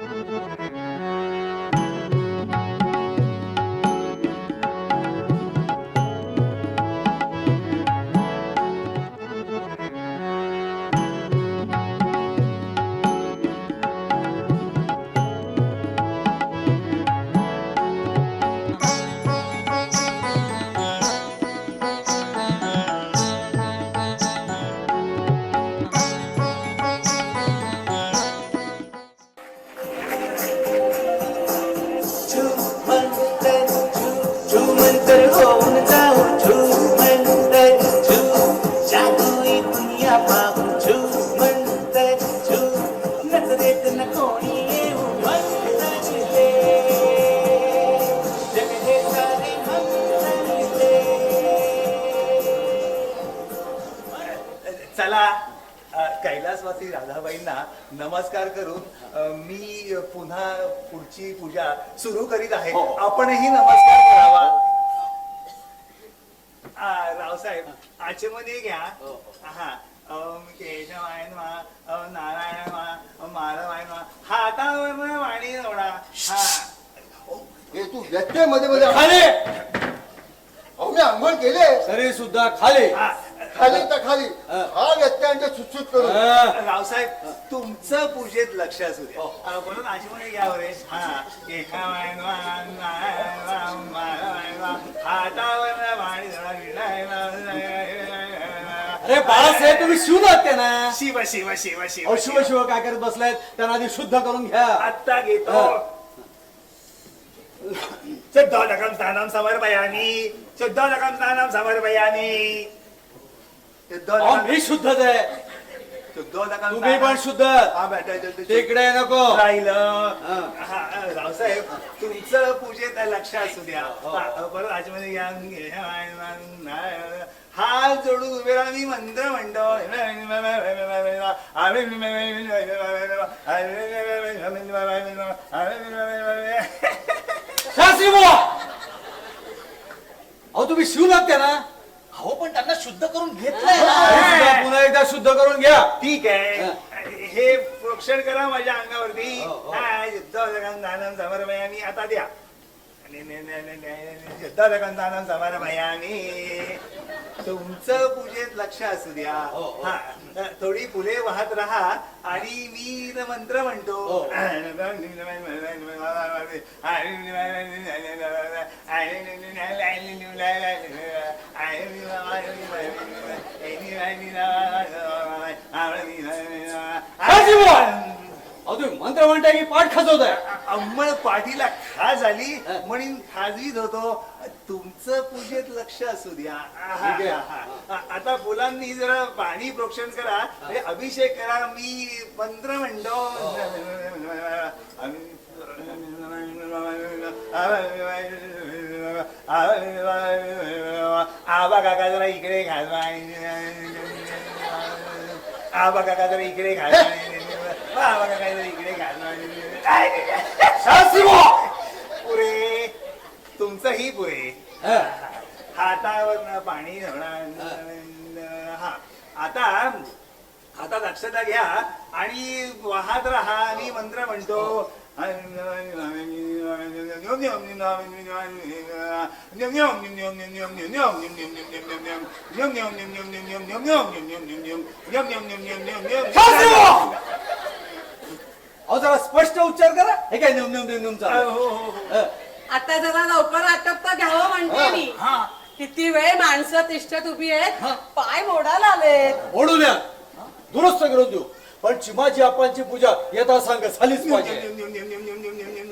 चला कैलासवासी राधाबाईंना नमस्कार करून मी पुन्हा पुढची पूजा सुरू करीत आहे. आपणही नमस्कार करावा. रावसाहेब आचमने घ्या. हा केशवाय नमः, नारायण नमः, माधवाय नमः. हातावर वाणी जोडा. हा हे तू व्यत्यय मध्ये मध्ये खाली अहो मी आंघोळ केले तरी सुद्धा खाली खाली तर खाली हा व्यत्ययांच्या सुटसुट करून. रावसाहेब तुमचं पूजेत लक्ष असू द्या. म्हणून आचमने घ्या बरे. हा केशवाय हातावर वाणी जोडा. अरे बाळासाहेब तुम्ही शिव लागते ना. शिव शिव शिव शिव अहो, शिव शिव काय करत बसलायत त्यांना आधी शुद्ध करून घ्या. आत्ता घेतो. शुद्धोदकं स्नानं समर्पयामि. शुद्धोदकं स्नानं समर्पयामि. अहो, मी शुद्धच आहे. शुद्धोदकं तुम्ही पण शुद्ध. तिकडे नको राहिलं. रावसाहेब तुमचं पूजेत लक्ष असू द्या. परत आजमध्ये या हात जोडून उभे राहा. मी मंत्र म्हणतो. अहो तुम्ही शिव लागते ना. हो पण त्यांना शुद्ध करून घेतलंय ना. पुन्हा एकदा शुद्ध करून घ्या. ठीक आहे. हे प्रोक्षण करा माझ्या अंगावरती. शुद्धोदकं समर्पयामि. आता द्या. शुद्धोदकं समर्पयामि. तुमचं पूजेत लक्ष असू द्या. हा थोडी फुले वाहत राहा आणि मी मंत्र म्हणतो. तुम्ही मंत्र म्हणताय की पाठ खचवताय. अंमळ पाठीला खाज आली म्हणून खाजवीत होतो. तुमचं पूजेत लक्ष असू द्या. आता फुलांनी जरा पाणी प्रोक्षण करा. अभिषेक करा. मी मंत्र म्हणतो. आबा काका जरा इकडे घालवा. आबा काका जरा इकडे घालवा. आबा काका जरा इकडे घालवा. पुरे तुमचंही पुरे. हातावर पाणी हा आता आता दक्षता घ्या आणि वाहत राहा. मी मंत्र म्हणतो. अहो जरा स्पष्ट उच्चार करा. हे काय नियम नियम नियम चालू. आता जरा लवकर आटपता घ्यावं म्हणते मी. किती वेळ माणसं तिष्ठत उभी आहेत. पाय मोडायला आले. ओढू द्या. दुरुस्त करून देऊ. पण चिमाजी आपांची पूजा येता सांग झालीच पाहिजे.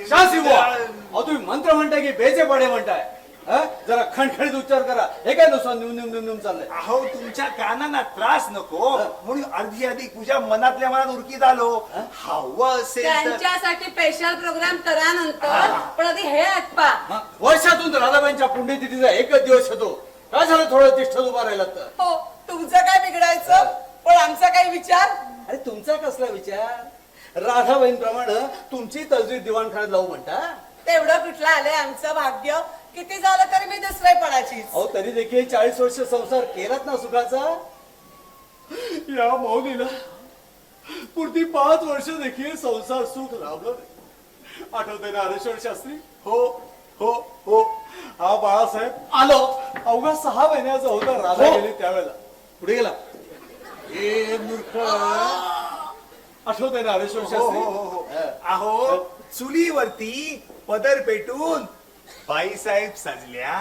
शासी बुवा अहो तुम्ही मंत्र म्हणताय की बेचे पाडे म्हणताय. जरा खणखणीत उच्चार करा. हे काय नुसतं निम चाललंय. अहो तुमच्या कानांना त्रास नको म्हणून अर्धी अधिक पूजा मनातल्या मनात उरकीत आलो. हवं असेल त्यांच्यासाठी स्पेशल प्रोग्राम करा नंतर. पण आधी हे आटपा. वर्षातून राधाबाईंच्या पुण्यतिथीचा एकच दिवस येतो. काय झालं थोडं तिष्ठत उभा राहिला तर. हो तुमचं काय बिघडायचं. पण आमचा काही विचार. अरे तुमचा कसला विचार. राधाबाईंप्रमाणे तुमची तजवीज दिवाणखान्यात लावू म्हणता. तेवढं कुठलं आलंय आमचं भाग्य. किती झालं तरी मी दुसऱ्यापणाची. अहो तरी देखील 40 वर्ष संसार केलात ना सुखाचा. या मौनीला पुढची 5 वर्ष देखील संसार सुख लाभलं. आठवतंय ना हरेश्वर शास्त्री? हो हो हो. हा बाळासाहेब आलो. अवघा 6 महिन्याचा होता राधा गेली त्यावेळेला. पुढे गेला. ए मूर्ख, आठवतंय ना हरेश्वर हो हो शास्त्री? हो हो. अहो चुलीवरती पदर पेटून बाईसाहेब सजल्या,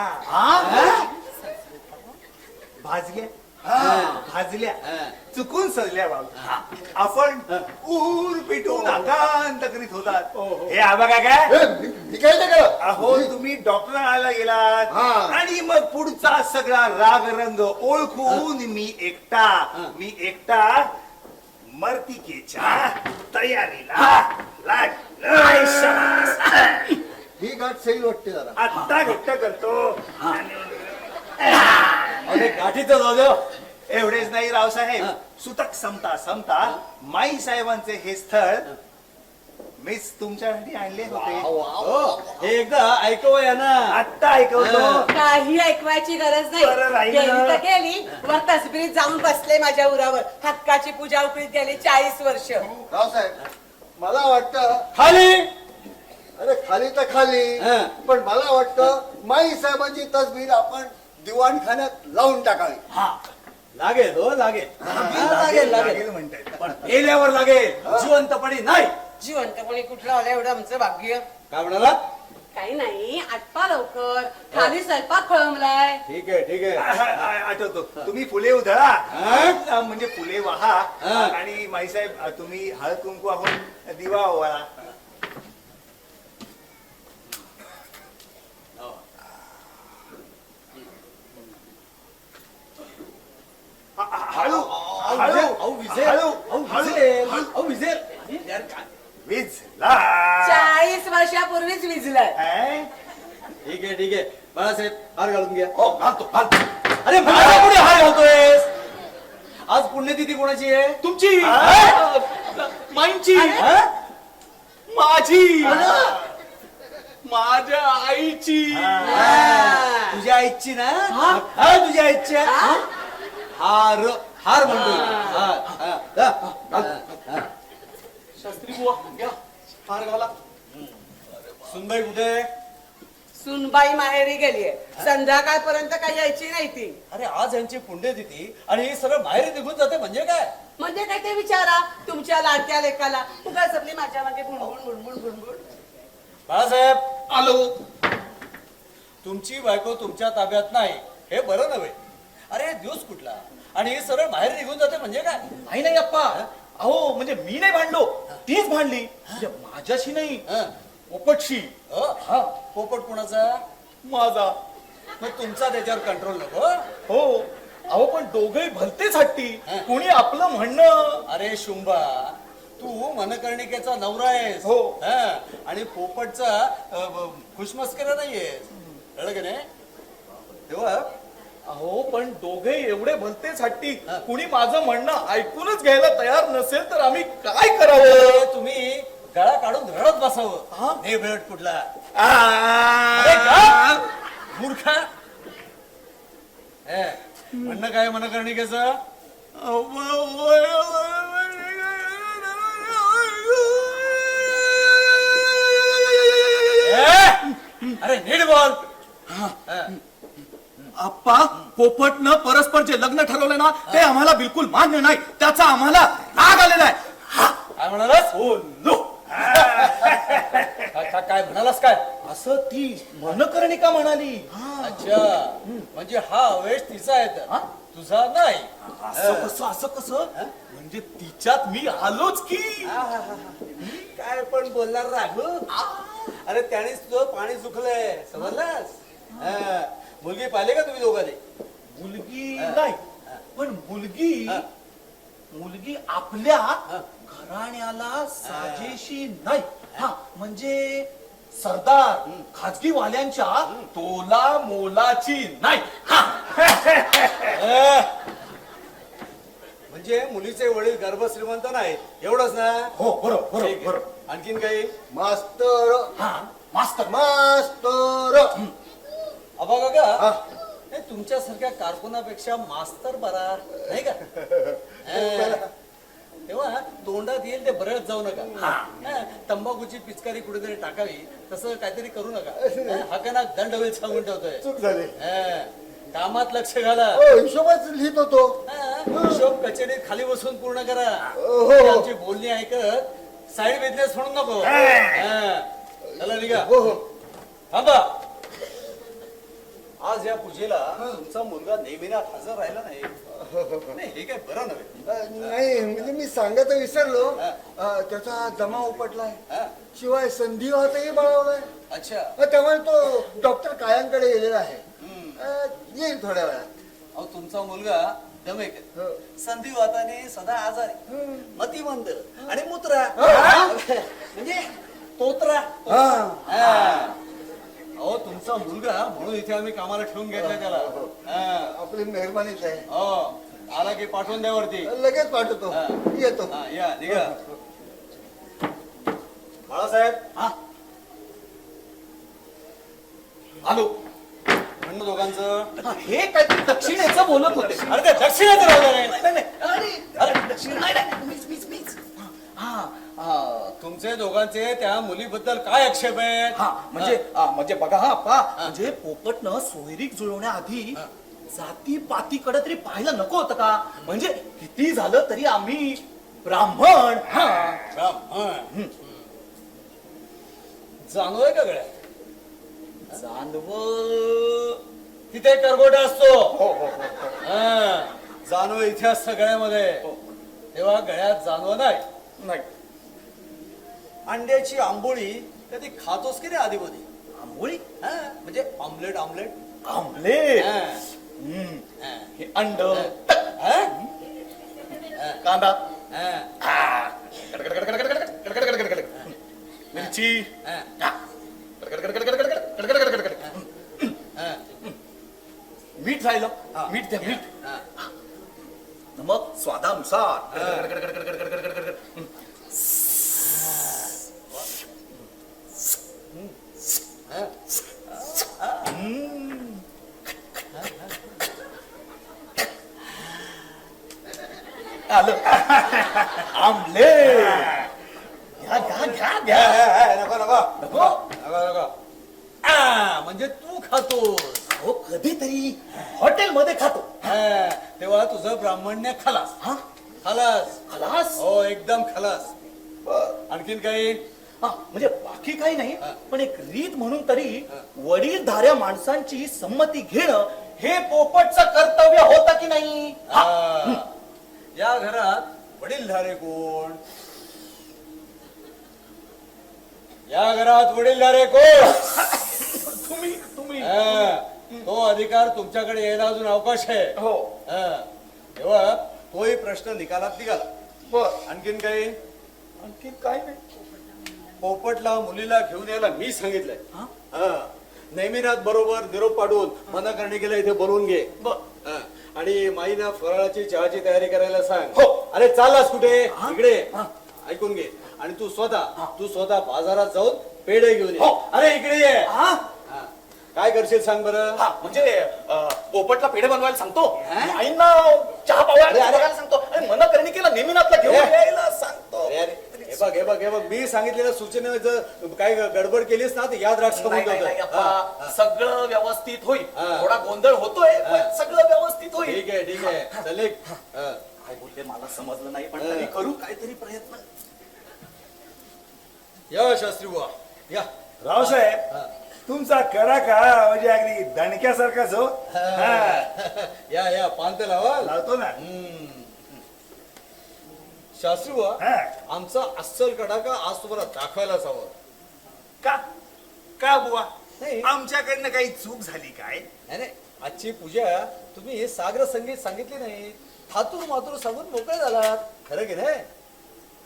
भाजल्या भाजल्या, चुकून सजल्या बाबा. आपण ऊर पेटून आकांत करीत होतात. हे आबा काय काय? मी काय ते केलं? अहो तुम्ही डॉक्टराला गेलात हा. आणि मग पुढचा सगळा राग रंग ओळखून मी एकटा मर्तिकेच्या तयारीला लागलो. ही गाठ सही वाटते जरा. आत्ता घट्ट करतो. अरे गाठीचं जाऊ द्या. एवढेच नाही रावसाहेब, सुतक संपता माई साहेबांचे हे स्थळ मीच तुमच्यासाठी आणले होते. हे एकदा ऐकवया ना. आत्ता ऐकवतो. काही ऐकवायची गरज बरं नाही. राहिलं. गेली तर गेली, वर तसबिरीत जाऊन बसले माझ्या उरावर. हक्काची पूजा उकळीत गेली 40 वर्ष. रावसाहेब मला वाटतं, खाली अरे खाली तर खाली, हा. पण मला वाटतं माई साहेबांची तसबीर आपण दिवाणखान्यात लावून टाकावी. लागेल हो लागेल. लागेल लागेल लागेल म्हणतायत. पण गेल्यावर लागेल, जिवंतपणी नाही. जिवंतपणी कुठलं आलं एवढं आमचं भाग्य. काय म्हणाला? काही नाही, आटपा लवकर, खाली स्वयंपाक खोळंबलाय. ठीक आहे ठीक आहे. आठवतो. तुम्ही फुले उधळा, हा? म्हणजे फुले वाहा, हा. आणि माईसाहेब तुम्ही हळद कुंकू वाहून दिवा ओवाळा. हळू हळू अहो विजेल, हळू अहो हळू विजेल, अहो विजेल. यार काय? विझला. 40 वर्षापूर्वीच विजलंय. काय? ठीक आहे ठीक आहे. बाळासाहेब हार घालून घ्या. हो घालतो घालतो. अरे माझ्या पुढे हार घालतोयस? आज पुण्यतिथी कोणाची आहे? तुमची माईंची हा? माझी माझ्या आईची. तुझ्या आईची ना? हा तुझ्या आईची आहे? हार हार म्हणतो. हार, हा, हा. शास्त्री बुवा घ्या हार घाला. सुनबाई कुठे? सुनबाई माहेरी गेलीये. संध्याकाळपर्यंत काही यायची नाही ती. अरे आज यांची पुण्यतिथी आणि ही सरळ बाहेर निघून जाते म्हणजे काय? म्हणजे काय ते विचारा तुमच्या लाडक्या लेकाला. उगाच आपली माझ्या मागे बुणबुण बुणबुण बुणबुण. बाळासाहेब आलो. तुमची बायको तुमच्या ताब्यात नाही हे बरं नव्हे. अरे दिवस कुठला आणि ही सरळ बाहेर निघून जाते म्हणजे काय? नाही नाही अप्पा. अहो म्हणजे मी नाही भांडलो, तीच भांडली. म्हणजे माझ्याशी नाही, पोपटशी. हा पोपट कोणाचा? माझा. मग तुमचा त्याच्यावर कंट्रोल नको. हो अहो पण दोघही भलतेच हट्टी. कोणी आपलं म्हणणं. अरे शुंभा तू मनकर्णिकेचा नवरा आहेस. हो. हा, आणि पोपटचा खुशमस्करा नाहीये. कळलं की नाही? तेव्हा अहो पण दोघे एवढे भलतेच हट्टी. कुणी माझं म्हणणं ऐकूनच घ्यायला तयार नसेल तर आम्ही काय करावं? अरे, तुम्ही गळा काढून रडत हा? बसावं. हे भेट कुठला? अरे का? मूर्खा. म्हणणं काय मनकर्णिकेचं? अरे नीट बोल. आप्पा पोपटनं परस्पर जे लग्न ठरवलं ना ते आम्हाला बिलकुल मान्य नाही. त्याचा आम्हाला राग आलेला आहे. काय म्हणालास? हो नो. काय म्हणालास काय? असं ती मनकर्णिका म्हणाली. अच्छा म्हणजे हा वेश तिचा आहे तुझा नाही. असं कसं म्हणजे तिच्यात मी आलोच की. काय पण बोलणार राघू. अरे त्यानेच तुझं पाणी चुकलंय समजलास? मुलगी पाहिले का तुम्ही दोघांनी? मुलगी नाही पण मुलगी आपल्या घराण्याला साजेशी नाही. हा म्हणजे सरदार खाजगी वाल्यांच्या तोला मोलाची नाही. म्हणजे मुलीचे वडील गर्भश्रीमंत नाही एवढंच ना? हो बरोबर ठीक आहे. बरोबर. आणखीन काही? मास्तर हा मास्तर मास्तर अबा काका हा. हे तुमच्यासारख्या कारकुनापेक्षा मास्तर बरा नाही का? तेव्हा तोंडात येईल ते बरंच जाऊ नका हा, तंबाखूची पिचकारी कुठेतरी टाकावी तसं काहीतरी करू नका हाकाना दंड होईल सांगून ठेवतोय चूक झाली हा, कामात लक्ष घाला हो हिशोबाच लिहित होतो. हा, हिशोब कचेरीत खाली बसून पूर्ण करा हो. आमची बोलणी ऐकत साईड बिझनेस म्हणून नको हा. चला निघा हो हो थांबा. आज या पूजेला तुमचा मुलगा नेहमीना हजर राहिला नाही नाही, हे काय बरं नव्हे. नाही म्हणजे मी सांगत विसरलो. त्याचा दमा उपटलाय, हा? शिवाय संधिवातही बळावलाय. अच्छा त्यामुळे तो डॉक्टर कायांकडे गेलेला आहे. हम्म. येईल थोड्या वेळात. अहो तुमचा मुलगा दमेक हो. संधिवाताने सदा आजारी मतिमंद आणि मुत्रा म्हणजे तोत्रा हा. हा. अहो तुमचा मुलगा म्हणून इथे आम्ही कामाला ठेवून घेतलाय त्याला हा. आपली मेहरबानीच आहे. हो आला की पाठवून द्या वरती लगेच पाठवतो. हा. येतो. हा, या निघा बाळासाहेब हा आलो म्हणणं दोघांचं हे काय दक्षिणेचं बोलत होते. अरे ते दक्षिणेचं राहिलं नाही. नाही, नाही, अरे दक्षिण नाही, नाही, मीच. हा, तुमचे दोघांचे त्या मुलीबद्दल काय आक्षेप आहेत हा म्हणजे बघा हा अप्पा म्हणजे पोपटनं सोयरीक जुळवण्याआधी जाती पातीकडे तरी पाहायला नको होतं का? म्हणजे किती झालं तरी आम्ही ब्राह्मण. हा ब्राह्मण जानवय का गळ्यात जानव तिथे करगोटा असतो जानव इथे असतं गळ्यामध्ये तेव्हा गळ्यात जानव नाही. अंड्याची आंबोळी कधी खातोस की नाही आधी मध्ये आंबोळी म्हणजे ऑमलेट ऑमलेट आमलेट हा. हे अंड हा? कांदा हा. मिरची हा. मीठ राहिलं मीठ द्या मीठ हा. नमक स्वादानुसार आलं आमलेट घ्या घ्या घ्या घ्या नको नको नको नको नको म्हणजे तू खातोस हो कधीतरी हॉटेलमध्ये खातो तेव्हा तुझं ब्राह्मण्य खलास हा खलास खलास हो एकदम खलास आणखीन काही हा म्हणजे बाकी काही नाही हा. पण एक रीत म्हणून तरी वडीलधाऱ्या माणसांची संमती घेणं हे पोपटचं कर्तव्य होतं की नाही हा. या घरात वडीलधारे कोण या घरात वडीलधारे कोण तुम्ही तो अधिकार तुमच्याकडे यायला अजून अवकाश आहे हो तेव्हा तोही प्रश्न निकालात निघाला बर आणखीन काही आणखी काय नाही पोपटला मुलीला घेऊन यायला मी सांगितलंय हा? नेहमीनाथ बरोबर निरोप पाडून मना करणे गेला इथे बोलवून घे बर आणि माईना फराळाची चहाची तयारी करायला सांग हो. अरे चाललास कुठे हा? इकडे हा. ऐकून घे आणि तू स्वतः बाजारात जाऊन पेढे घेऊन ये हो. अरे इकडे ये हा हा. काय करशील सांग बरं हा म्हणजे पोपटला पेढे बनवायला सांगतो हा? आईंना चहा पावायला अरे, अरे. बघायला सांगतो आणि मन करणी केला नेहमीनाथला घेऊन ए. यायला सांगतो अरे, अरे, हे बघ मी सांगितलेल्या सूचने जर काही गडबड केलीस ना तर याद राख नाही, नाही, नाही, समजून अप्पा. सगळं व्यवस्थित होईल हा. थोडा गोंधळ होतोय पण हा. सगळं व्यवस्थित होईल ठीक आहे चल एक. काय बोलते मला समजलं नाही पण हा. तरी करू काहीतरी प्रयत्न या शास्त्री बुवा या रावसाहेब तुमचा कडा का म्हणजे अगदी दणक्यासारखाच हो. हा. या पान ते लावा लावतो ना. शास्त्री बुवा हा. आमचा अस्सल कडाका आज तुम्हाला दाखवायलाच हवं का का बुवा नाही. आमच्याकडनं काही चूक झाली काय? नाही आजची पूजा तुम्ही हे सागर संगीत सांगितले नाही थातूर मातूर सांगून मोकळे झालात खरं की नाही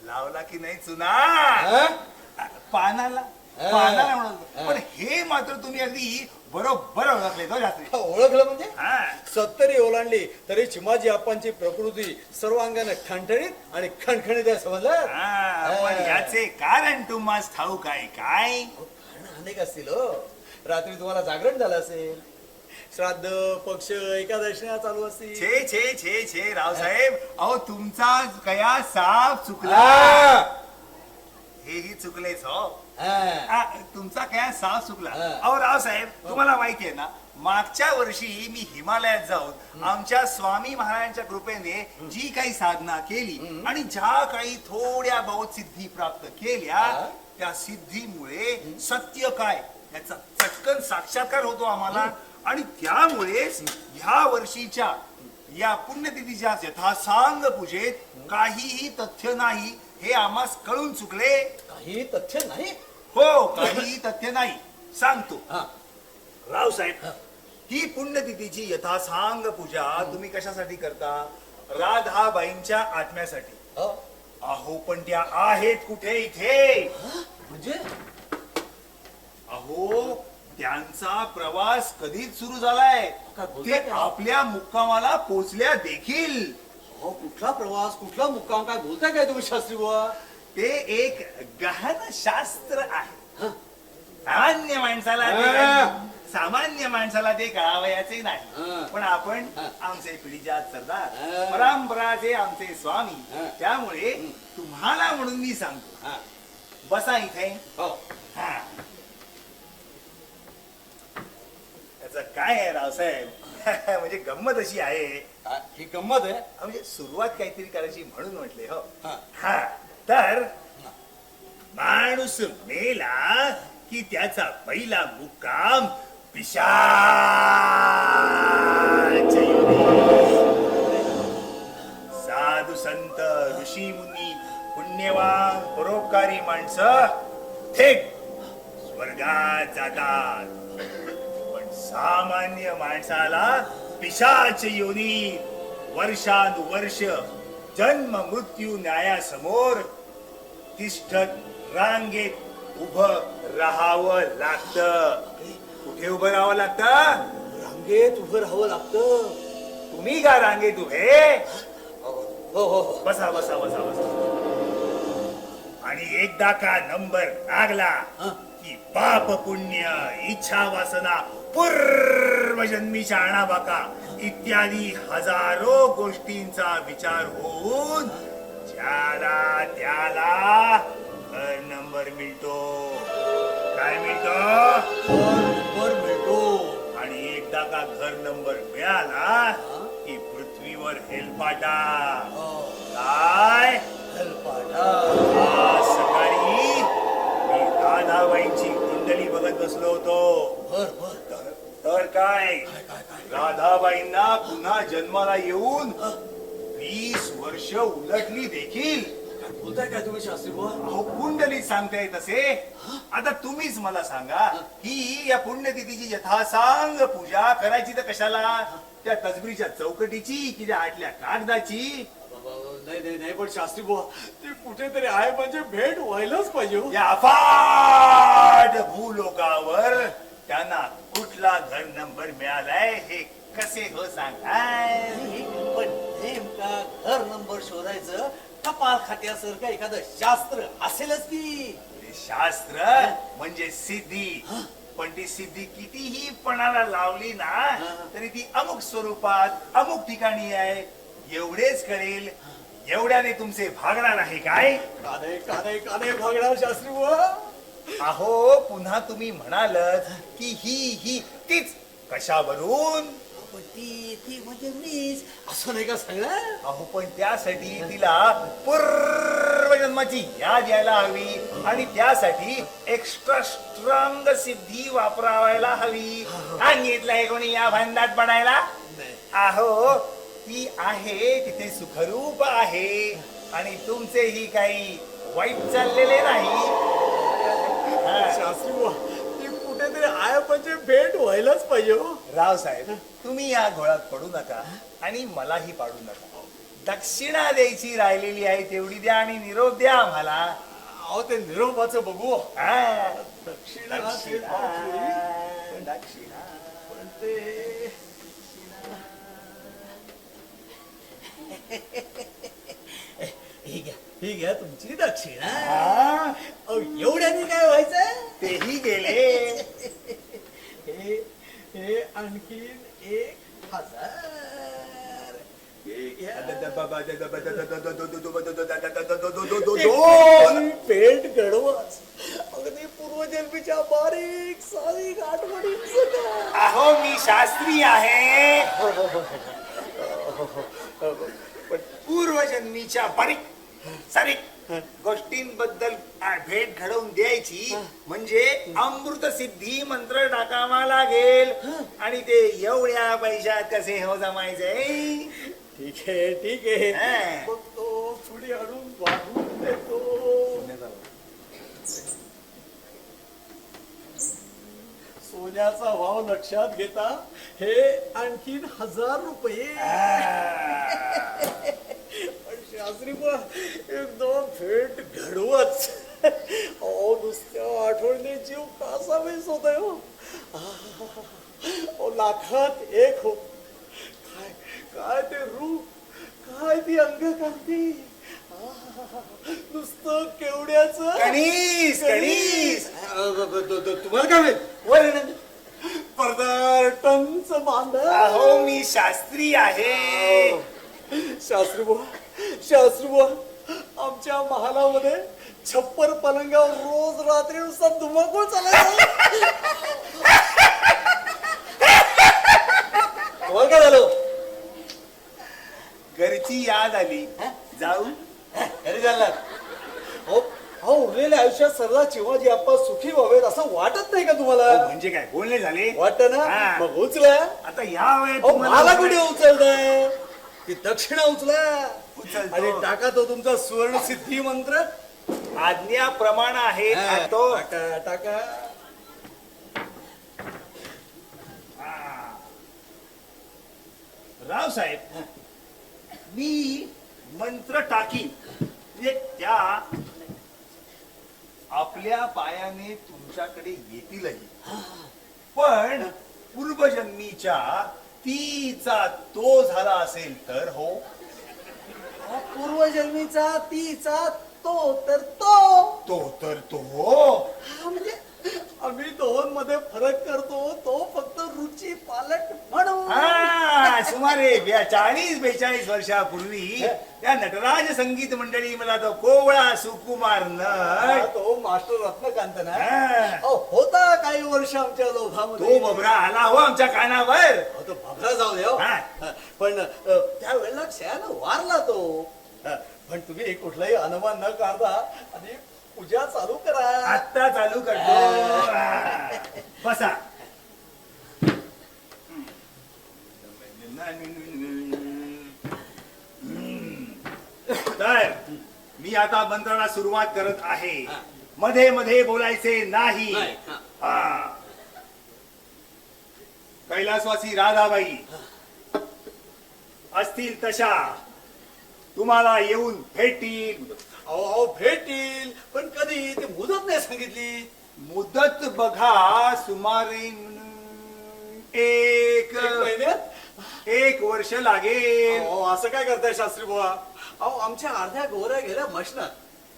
लावला की नाही चुना हा? पानाला हा. पानाला म्हणून हा. पण हे मात्र तुम्ही अगदी बरोबर ओळखले तो शास्त्री. ओळखलं म्हणजे हा. 70 ओलांडली तरी चिमाजी आप्पांची प्रकृती सर्व अंगाने ठणठणीत आणि खणखणीत आहे समजलं हा, पण याचे कारण तुम्हाला ठाऊक आहे काय? कारण अनेक असतील हो रात्री तुम्हाला जागरण झालं असेल श्राद्ध पक्ष एकादशण्या चालू असतील. छे छे छे छे रावसाहेब, अहो तुमचा कया साप चुकला. हेही चुकलेच हो. तुमचा काय साफ चुकला. अहो रावसाहेब, तुम्हाला माहिती आहे ना, मागच्या वर्षी मी हिमालयात जाऊन आमच्या स्वामी महाराजांच्या कृपेने जी काही साधना केली आणि ज्या काही थोड्या बहुत सिद्धी प्राप्त केल्या, त्या सिद्धीमुळे सत्य काय याचा चटकन साक्षात्कार होतो आम्हाला. आणि त्यामुळेच ह्या वर्षीच्या या पुण्यतिथीच्या यथासांग पूजेत काहीही तथ्य नाही हे आम्हास कळून चुकले. काही तथ्य नाही. हो, काहीही तथ्य नाही. सांगतो रावसाहेब, ही पुण्यतिथीची यथासांग पूजा तुम्ही कशासाठी करता? राधाबाईंच्या आत्म्यासाठी. अहो पण त्या आहेत कुठे इथे? म्हणजे अहो त्यांचा प्रवास कधीच सुरू झालाय. काय बोलताय ते का? आपल्या मुक्कामाला पोचल्या देखील. अहो कुठला प्रवास कुठला मुक्काम काय बोलताय काय तुम्ही शास्त्री बुवा? ते एक गहन शास्त्र आहे. सामान्य माणसाला ते कळावयाचे नाही. पण आपण आमचे पिढीजात सरदार, परंपराचे आमचे स्वामी, त्यामुळे तुम्हाला म्हणून मी सांगतो. बसा इथे. हा. त्याचं काय आहे रावसाहेब, म्हणजे गंमत अशी आहे. ही गंमत आहे. म्हणजे सुरुवात काहीतरी करायची म्हणून म्हटले हो. हा, तर माणूस मेला की त्याचा पहिला मुक्काम पिशाच योनी. साधू संत ऋषी मुनी पुण्यवान परोपकारी माणसं थेट स्वर्गात जातात. पण सामान्य माणसाला पिशाच योनी वर्षानुवर्ष जन्म मृत्यू न्यायासमोर तिष्ठत रांगेत उभं राहावं लागतं. कुठे उभं राहावं लागतं? रांगेत उभं राहावं लागतं. तुम्ही का रांगेत उभे? हो हो हो. बसा बसा बसा बसा. आणि एकदा का नंबर लागला की पाप पुण्य इच्छा वासना पूर्वजन्मीच्या आणाबाका इत्यादी हजारो गोष्टींचा विचार होऊन ज्याला त्याला घर नंबर मिळतो. काय मिळतो? नंबर मिळतो. आणि एकदा का घर नंबर मिळाला की पृथ्वीवर हेलपाटा. काय आज सकाळी मी राधाबाईंची कुंडली बघत बसलो होतो. तर काय, राधाबाईंना पुन्हा जन्माला येऊन 20 वर्ष उलटली देखील. बोलताय काय तुम्ही शास्त्री बुवा? अहो कुंडलीत सांगताय तसे. आता तुम्हीच मला सांगा, ही या पुण्यतिथीची यथासांग पूजा करायची तर कशाला? त्या तसबीच्या चौकटीची की त्या आटल्या कागदाची? नाही नाही नाही, पण शास्त्री बुवा ते कुठेतरी आहे म्हणजे भेट व्हायलाच पाहिजे हो. या अफाट भूलोकावर त्यांना कुठला घर नंबर मिळालाय हे कसे हो सांगाय? पण नेमका घर नंबर शोधायचं टपाल खात्यासारखं एखादं शास्त्र असेलच की. शास्त्र म्हणजे सिद्धी. पण ती सिद्धी कितीही पणाला लावली ना तरी ती अमुक स्वरूपात अमुक ठिकाणी आहे एवढेच कळेल. एवढ्याने तुमचे भागणार आहे काय? काने काने काने भागणार शास्त्री बुवा. अहो पुन्हा तुम्ही म्हणालच की ही तीच कशावरून? पण ती म्हणजे मीच असं नाही का सांगणार? अहो पण त्यासाठी तिला पूर्वजन्माची याद यायला हवी आणि त्यासाठी एक्स्ट्रा स्ट्रॉंग सिद्धी वापरावायला हवी. सांगितलंय कोणी या भांडात पडायला? अहो ती आहे तिथे सुखरूप आहे आणि तुमचेही काही वाईट चाललेले नाही. शास्त्री बुवा ती कुठेतरी आहे म्हणजे भेट व्हायलाच पाहिजे हो. रावसाहेब तुम्ही या घोळात पडू नका आणि मलाही पाडू नका. दक्षिणा द्यायची राहिलेली आहे तेवढी द्या आणि निरोप द्या आम्हाला. अहो ते निरोपाचं बघू. हा. दक्षिणा दक्षिणा. पण ते ही घ्या तुमची दक्षिणा. हा. अहो एवढ्याने काय व्हायचं? तेही गेले. हे हे आणखीन 1,000. हे घ्या. दोन पेट गडवच अगदी पूर्वजन्मीच्या बारीक सारीक आठवणींचं का? अहो मी शास्त्री आहे. पण पूर्वजन्मीच्या बारीक सारीक गोष्टींबद्दल भेट घडवून द्यायची म्हणजे अमृत सिद्धी मंत्र टाकावा लागेल आणि ते एवढ्या पैशात कसे हो जमायचे. ठीक आहे ठीक आहे हा. मग तो पुढे आणून वाढवून देतो. सोन्याचा भाव लक्षात घेता हे आणखीन 1,000 रुपये. पण शास्त्री एकदम भेट घडवच. अहो नुसत्या आठवणी जीव कसा वेस होत आहे हो. लाखात एक हो. काय काय ते रूप काय ती अंगकांती. नुसतं केवढ्याचं कणीस कणीस. तुम्हाला काय माहित? वर्ण. पदार्टनच मान. अहो मी शास्त्री आहे. शास्त्री बुवा आमच्या महालामध्ये छप्पर पलंगावर रोज रात्री नुसता धुमाकूळ चालायचा. तुम्हाला काय झालं? घरची याद आली. जाऊ. घरी जाणार हो. हो उरलेल्या आयुष्यात सरला चिवाजी आप्पा सुखी व्हावेत असं वाटत नाही का तुम्हाला? म्हणजे काय बोलणे झाले? वाटत हा. ना मग उचला. आता या वेळेत अहो, मला कुठे उचलताय? ती दक्षिणा उचला उचलतो. आणि टाका तो तुमचा सुवर्ण सिद्धी मंत्र. आज्ञा प्रमाण आहे तो. टाका टाका. रावसाहेब मी मंत्र टाकीन म्हणजे त्या आपल्या पायाने तुमच्याकडे येतीलही पण पूर्वजन्मीच्या तीचा तो झाला असेल तर हो. पूर्वजन्मीचा तीचा तो तर तो. तो तर तो. हा, म्हणजे आम्ही दोन मध्ये फरक करतो. तो फक्त रुची पालट म्हणून. हा, सुमारे 40-42 वर्षापूर्वी त्या नटराज संगीत मंडळी मला तो कोवळा सुकुमार हा, नट तो मास्टर रत्नकांत ना. हा. अहो, होता काही वर्ष आमच्या लोभामध्ये. तो बबरा आला हो आमच्या कानावर. अहो, तो भबरा जाऊ दे हो. हा. पण त्यावेळेला क्षयानं वारला तो. पण तुम्ही कुठलाही अनुमान न काढता आणि पूजा चालू करा. आत्ता चालू करतो. बसा. तर मी आता मंत्राला सुरुवात करत आहे. मध्ये मध्ये बोलायचे नाही. हा. कैलासवासी राधाबाई असतील तशा तुम्हाला येऊन भेटतील. अहो भेटील पण कधी ते मुदत नाही सांगितली. मुदत बघा सुमारे एक 1 महिन्यात. 1 वर्ष लागेल. अहो, असं काय करताय शास्त्री बुवा? अहो आमच्या अर्ध्या गोऱ्या गेल्या मशनात.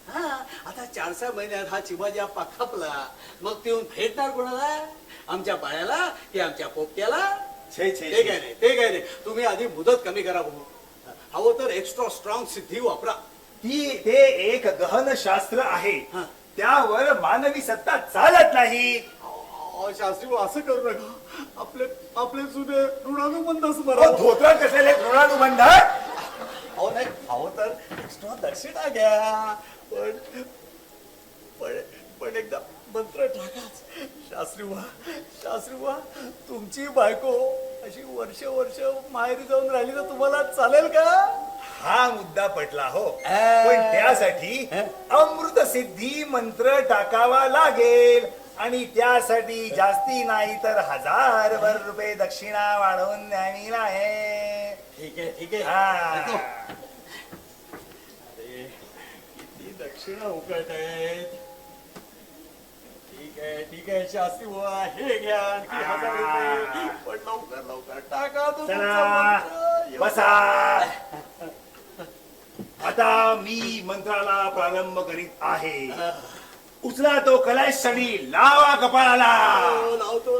हा आता 4-6 महिन्यात हा चिमाजी आप्पा खपला. मग ते येऊन भेटणार कोणाला? आमच्या बाळ्याला की आमच्या पोपट्याला? छे ते काय नाही ते काय नाही. तुम्ही आधी मुदत कमी करा भाऊ. हवं तर एक्स्ट्रा स्ट्रॉंग सिद्धी वापरा. ते एक गहन शास्त्र आहे. हा. त्यावर मानवी सत्ता चालत नाही. अहो, शास्त्री बुवा असं करू नका. आपले जुने ऋणानुबंध स्मरा. अहो, धोत्र कशाले ऋणानुबंध? अहो नाही हवं तर एक्स्ट्रा दक्षिणा घ्या. पण एकदा मंत्र टाकाच. शास्त्री बुवा तुमची बायको अशी वर्ष माहेरी जाऊन राहिली तर तुम्हाला चालेल का? हा मुद्दा पटला हो. पण त्यासाठी अमृत सिद्धी मंत्र टाकावा लागेल आणि त्यासाठी जास्ती नाही तर 1000 रुपये दक्षिणा वाढवून द्यावी आहे. ठीक आहे हा. देतो. अरे, किती दक्षिणा उकळत आहेत. ठीक आहे शास्त्री बुवा हे घ्या आणखी 1000 रुपये. पण लवकर टाका तो तुमचा चला मंत्र. बसा. आता मी मंत्राला प्रारंभ करीत आहे. उचला तो कलश सडी लावा कपाळाला. लावतो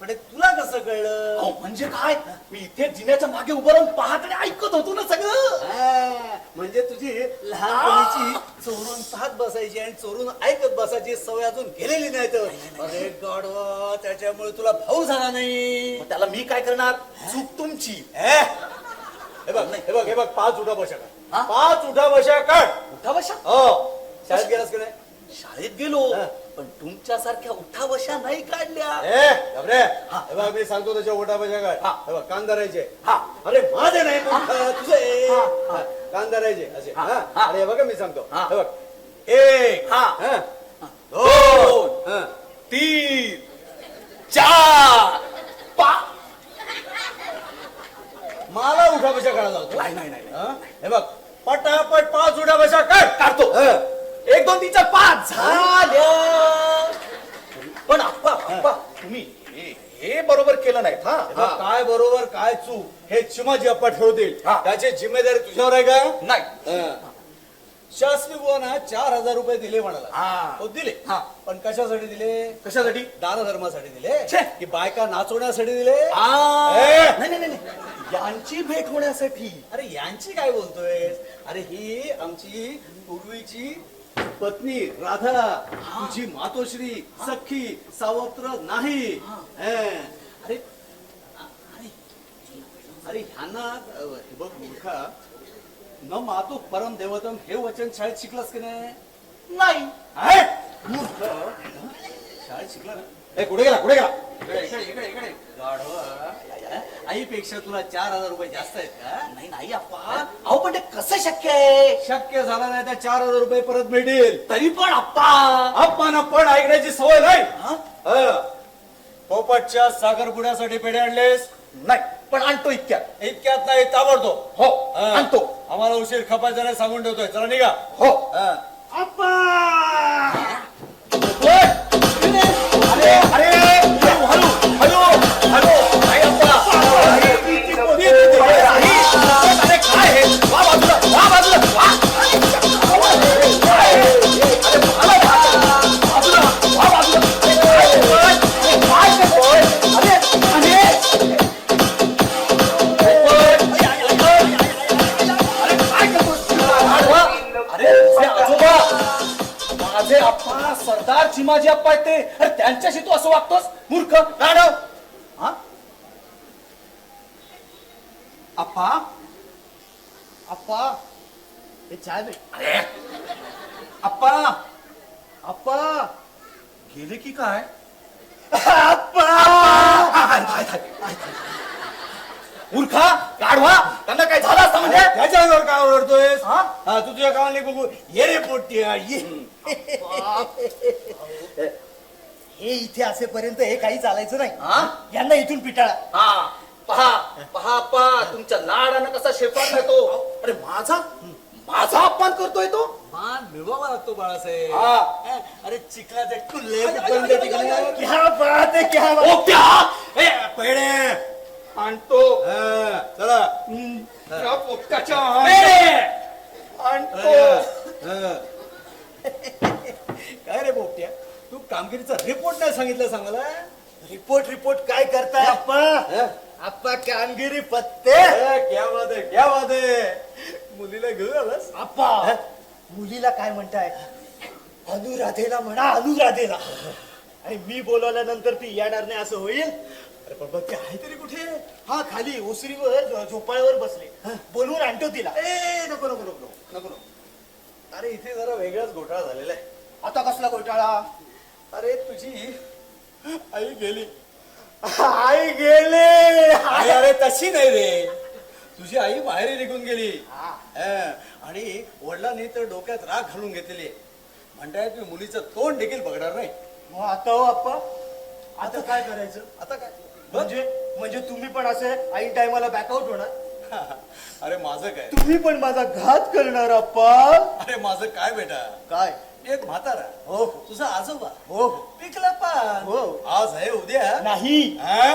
पण हे तुला कसं कळलं अहो, म्हणजे काय मी इथे जिन्याच्या मागे उभं राहून पाहत आणि ऐकत होतो ना सगळं. म्हणजे तुझी लहानपणीची चोरून पाहत बसायची आणि चोरून ऐकत बसायची सवय अजून गेलेली नाही तर अरे गॉडवा त्याच्यामुळे तुला भाऊ झाला नाही मग त्याला मी काय करणार? चूक तुमची. हे बघ 5 उठा बशा हा? काढ 5 उठा बशा काढ. उठा बशा. हो शाळेत गेलास की नाही? शाळेत गेलो पण तुमच्यासारख्या उठा बशा नाही काढल्या. घाबरे हे बघ मी सांगतो त्याच्या उठा बशा काढ. हा. हे बघ कान धरायचे. हा. अरे माझे नाही मूर्ख, तुझे हा. कान धरायचे असे. हा. हा. हा. आणि हे बघा मी सांगतो. हा. हे बघ 1 हा. 2 3 4 5. मला उठा बशा काढायला होतो. नाही नाही नाही हा? हे बघ पटापट 5 उठा बशा काढ. काढतो. 1 2 3 4 5 झाल्या. पण आप्पा तुम्ही हे बरोबर केलं नाहीत. हे बघ, काय बरोबर काय चूक हे चिमाजी अप्पा ठरवतील. हा. त्याची जिम्मेदारी तुझ्यावर आहे का? नाही. शास्त्री बुवाना 4,000 रुपये दिले म्हणाला. हा. हो दिले. हा. पण कशासाठी दिले? कशासाठी? दान धर्मासाठी दिले छे. की बायका नाचवण्यासाठी दिले? नाही नाही नाही यांची भेट होण्यासाठी. अरे यांची काय बोलतोय? अरे ही आमची पूर्वीची पत्नी राधा, तुझी मातोश्री सख्खी सावत्र नाही. अरे अरे ह्यांना हे बघ मूर्खा, न मातो परम देवतम हे वचन शाळेत शिकलास की नाही? नाही. आहे? मूर्ख शाळेत शिकला ना? ए, कुठे गेला इकडे गाढवा. आईपेक्षा तुला 4,000 रुपये जास्त आहेत का? नाही नाही आप्पा. अहो पण ते कसं शक्य आहे? शक्य झालं नाही तर 4,000 रुपये परत मिळतील. तरी पण आप्पा. आपण पण ऐकण्याची सवय नाही. हा? पोपटच्या साखरपुड्यासाठी पेढे आणलेस? नाही पण आणतो इतक्यात. इतक्यात नाही ताबडतोब. हो हा. आणतो. आम्हाला उशीर खपायचा नाही सांगून ठेवतोय. चला निघा. हो. हा. अरे अरे हळू हळू हळू हळू. नाही आप्पा. अरे काय हे? वा बाजूला वा बाजूला वा. अरे मला बाजूला वा बाजूला. काय करतोय? अरे अरे अरे काय करतोय? अरे तुझे आजोबा माझे आप्पा सरदार चिमाजी आप्पा आहेत ते. अरे त्यांच्याशी तू असं वागतोस मूर्ख राणव. हा आप्पा आप्पा हे चाय दे अरे आप्पा आप्पा गेले की काय? मूर्खा गाढवा त्यांना काय झालं असतं म्हणजे? त्याच्यावर काय ओरडतोयस? हा? हा, तू तुझ्या गावाने बघू ये रे पोटी ये. हे इथे असेपर्यंत हे काही चालायचं नाही हा? यांना इथून पिटाळा हा पहा पहा आप्पा तुमच्या लाडानं कसा शेपाट येतो. अरे माझा अपमान करतोय तो. मान मिळवावा लागतो बाळासाहेब. हा. अरे चिखलाचे टुल्ले अरे, कुठपर्यंत अरे, अरे, टिकले? अरे, अरे, क्या बात है क्या बात ओ त्या ए, पेढे आणतो. हा, चला. त्या पोपटाच्या आणतो. हा. काय रे पोपट्या, तू कामगिरीचा रिपोर्ट नाही सांगितलं सांगायला? रिपोर्ट काय करताय आप्पा हा? आप्पा कामगिरी पत्ते क्या बात आहे क्या बात आहे. मुलीला घेऊन आलास? आप्पा मुलीला काय म्हणताय अनुराधेला म्हणा अनुराधेला आणि मी बोलवल्यानंतर ती येणार नाही असं होईल. अरे पण बघ ते आहे तरी कुठे हा खाली ओसरीवर झोपाळ्यावर बसले बोलवून आणतो तिला. ए नको नको नको नको नको. अरे इथे जरा वेगळाच घोटाळा झालेला आहे. आता कसला घोटाळा अरे तुझी आई गेली. आई गेले अरे तशी नाही रे, तुझी आई बाहेर निघून गेली. आणि वडिलांनी तर डोक्यात राग घालून घेतलेली आहे. म्हणताय तुम्ही मुलीचं तोंड देखील बघणार नाही. मग आता हो आप्पा आता काय करायचं आता काय म्हणजे तुम्ही पण असे ऐन टायमाला बॅकआउट होणार. अरे माझं काय, तुम्ही पण माझा घात करणार आप्पा. अरे माझं काय बेटा, काय एक म्हातारा हो तुझा आजोबा हो पिकला पान. हो. आज आहे उद्या नाही हा?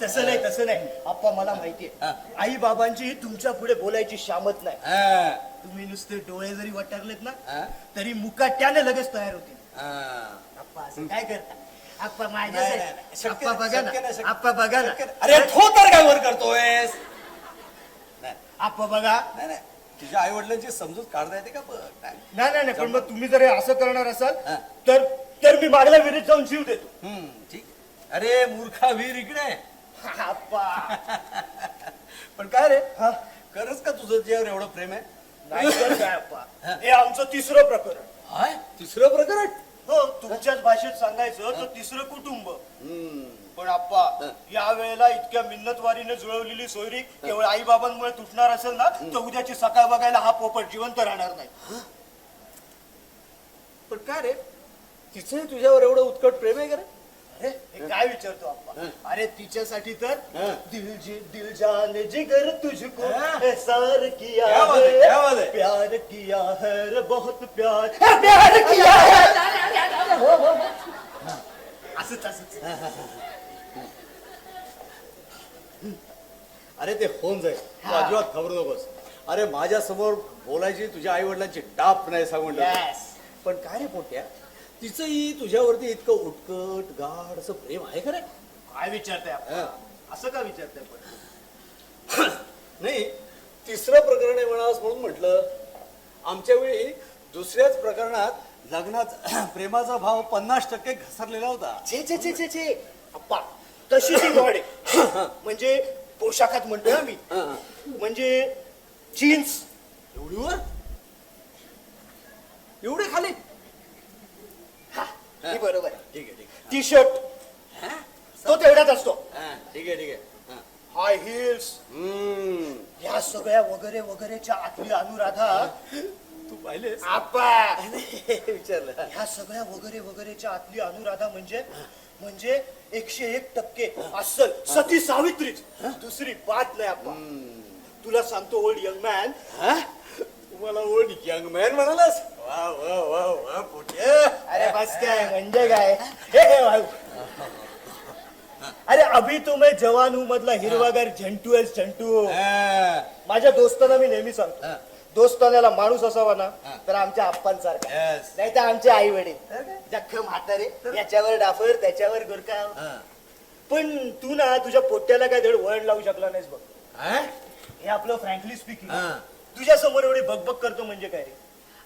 तसं नाही आप्पा मला माहितीये हा. आई बाबांची तुमच्या पुढे बोलायची शामत नाही. हा. तुम्ही नुसते डोळे जरी वटारलेत ना हा? तरी मुकाट्याने लगेच तयार होतील. हा. आप्पा असं काय करता आप्पा नाही, माझ्यासाठी नाही, शक्य आप्पा नाही, बघा शक्य नाही, ना शक्य आप्पा बघा ना शक्य नाही. अरे तो तर काय वर करतोयस आप्पा बघा नाही नाही तुझ्या आई वडिलांची समजूत काढता येते का बघ नाही. नाही पण मग तुम्ही जर हे असं करणार असाल हा. तर मी मागल्या विहिरीत जाऊन जीव देतो ठीक अरे मूर्खा वीर इकडे आप्पा पण काय रे हा? खरंच का तुझं तुझ्यावर एवढं प्रेम आहे नाही तर काय आप्पा हे आमचं तिसरं प्रकरण हाय तिसरं प्रकरण हो तुमच्याच भाषेत सांगायचं तर तिसरं कुटुंब पण आप्पा या वेळेला इतक्या मिन्नतवारीने जुळवलेली सोयरी केवळ आई बाबांमुळे तुटणार असेल ना तर उद्याची सकाळ बघायला हा पोपट जिवंत राहणार नाही पण काय रे तिचंही तुझ्यावर एवढं उत्कट प्रेम आहे का रे अरे हे काय विचारतो आप्पा अरे तिच्यासाठी तर हा. दिल जाने जिगर तुझको हा. एहसार किया क्या बात है, क्या बात है? प्यार किया है रे बहुत प्यार प्यार किया है असंच अरे ते होऊन जाईल तू अजिबात घाबरू नकोस अरे माझ्या समोर बोलायची तुझ्या आई वडिलांची टाप नाही सांगून ठेवली. Yes. पण काय रे पोट्या तिचंही तुझ्यावरती इतकं उत्कट गाढ असं प्रेम आहे का रे काय विचारताय आपण हा. असं का विचारताय पण नाही तिसरं प्रकरण आहे म्हणावंस म्हणून म्हटलं आमच्या वेळी दुसऱ्याच प्रकरणात लग्नात प्रेमाचा भाव 50% घसरलेला होता छे अप्पा तशी ती वाढे म्हणजे पोशाखात म्हणतोय आम्ही म्हणजे जीन्स एवढीवर एवढे खाली ही बरोबर आहे ठीक आहे ठीक आहे टी शर्ट तो तेवढाच असतो ठीक आहे हाय हिल्स हम्म. ह्या सगळ्या वगैरे वगैरेच्या आतली अनुराधा तू पाहिलेस आप्पा विचारलं ह्या सगळ्या वगैरे वगैरेच्या आतली अनुराधा म्हणजे 101% अस्सल सती सावित्रीच दुसरी बात नाही आप्पा तुला सांगतो ओल्ड यंग मॅन तुम्हाला ओढ यंग मॅन म्हणालास वा वा वा वा पोट्या अरे बस काय म्हणजे काय हे भाऊ. अरे अभी तो मैं जवान हूँ मधला हिरवागार झंटू आहेस झंटू माझ्या दोस्तांना मी नेहमी सांगतो दोस्तानाला माणूस असावा ना तर आमच्या आप्पांसारखा Yes. नाही तर आमचे आई वडील जख्ख म्हातारे याच्यावर डाफर त्याच्यावर गुरका पण तू ना तुझ्या पोट्याला काय धड वळण लावू शकला नाहीस बघ हे आपलं फ्रँकली स्पीकिंग तुझ्या समोर एवढी बकबक करतो म्हणजे काय रे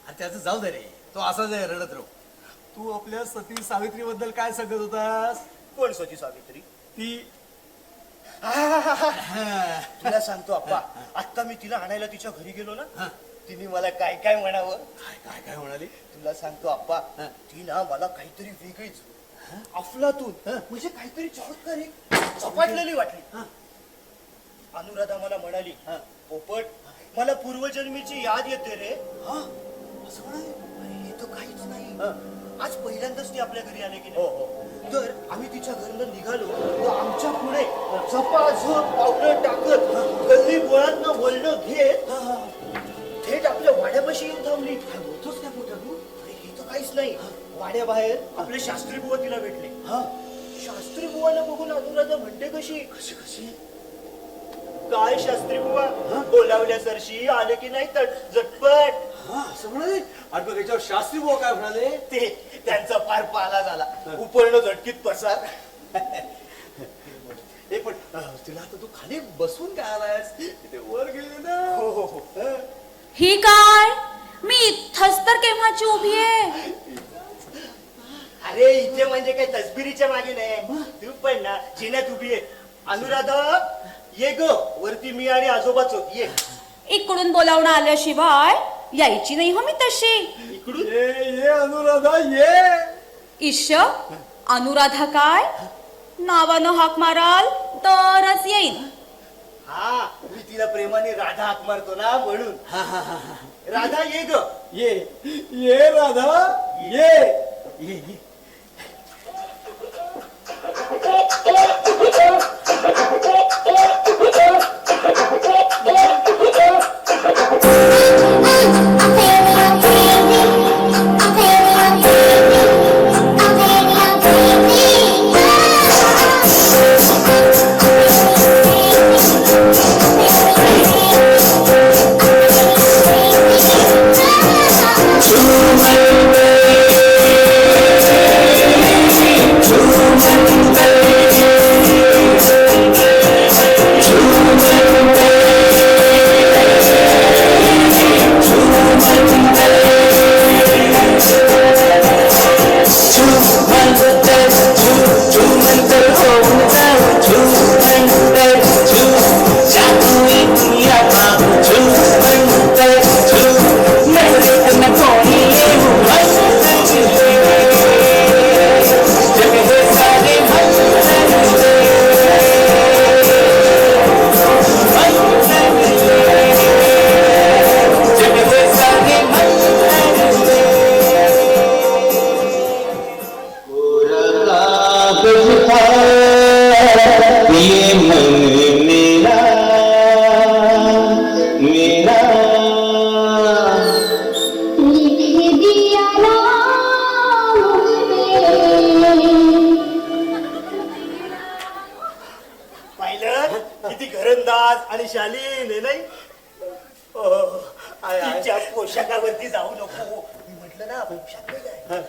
त्याचं जाऊ दे रे तो असाच आहे रडत राहू तू आपल्या सती सावित्री बद्दल काय सांगत होतास कोण सती सावित्री ती तुला सांगतो आप्पा आता मी तिला आणायला तिच्या घरी गेलो ना तिने मला काय काय म्हणावं काय काय म्हणाली तुला सांगतो आप्पा ती ना मला काहीतरी वेगळीच अफलातून म्हणजे काहीतरी चमत्कारिक झपाटलेली वाटली अनुराधा मला म्हणाली पोपट मला पूर्वजन्मीची याद येते रे असं म्हणाली अरे हे तर काहीच नाही आज पहिल्यांदाच ती आपल्या घरी आले की नाही तर आम्ही तिच्या घरनं निघालो तर आमच्या पुढे झपाझप पावलं टाकत गल्ली बोळातनं वळणं घेत थेट आपल्या वाड्यापाशी येऊन थांबली काय बोलतोस काय मोठा तू अरे हे तर काहीच नाही वाड्याबाहेर आपले शास्त्री बुवा तिला भेटले शास्त्री बुवाला बघून अनुराधा म्हणते कशी कशी काय शास्त्री बुवा बोलावल्या सरशी आले की नाही तर झटपट असं म्हणाले आणि मग याच्यावर शास्त्री बुवा काय म्हणाले ते त्यांचा फार पाला झाला उपरणं झटकीत पसार हे पण तुला आता तू खाली बसून काय आलायस तिथे वर गेले ना हो ही काय मी इथंच तर केव्हाची उभी आहे अरे इथे म्हणजे काय तसबिरीच्या मागे नाही तू पण ना जिन्यात उभी आहे अनुराधा ये ग वरती मी आणि आजोबाच होत ये इकडून बोलावणं आल्याशिवाय यायची नाही हो मी तशी इकडून ये अनुराधा ये ईश अनुराधा काय नावानं हाक माराल तरच येईन हा मी तिला प्रेमाने राधा हाक मारतो ना म्हणून राधा ये ग ये राधा ये ये Too आणि शालीन हे नाही तिच्या पोशाखावरती जाऊ नको. मी म्हटलं ना पोशाख वेगळा आहे.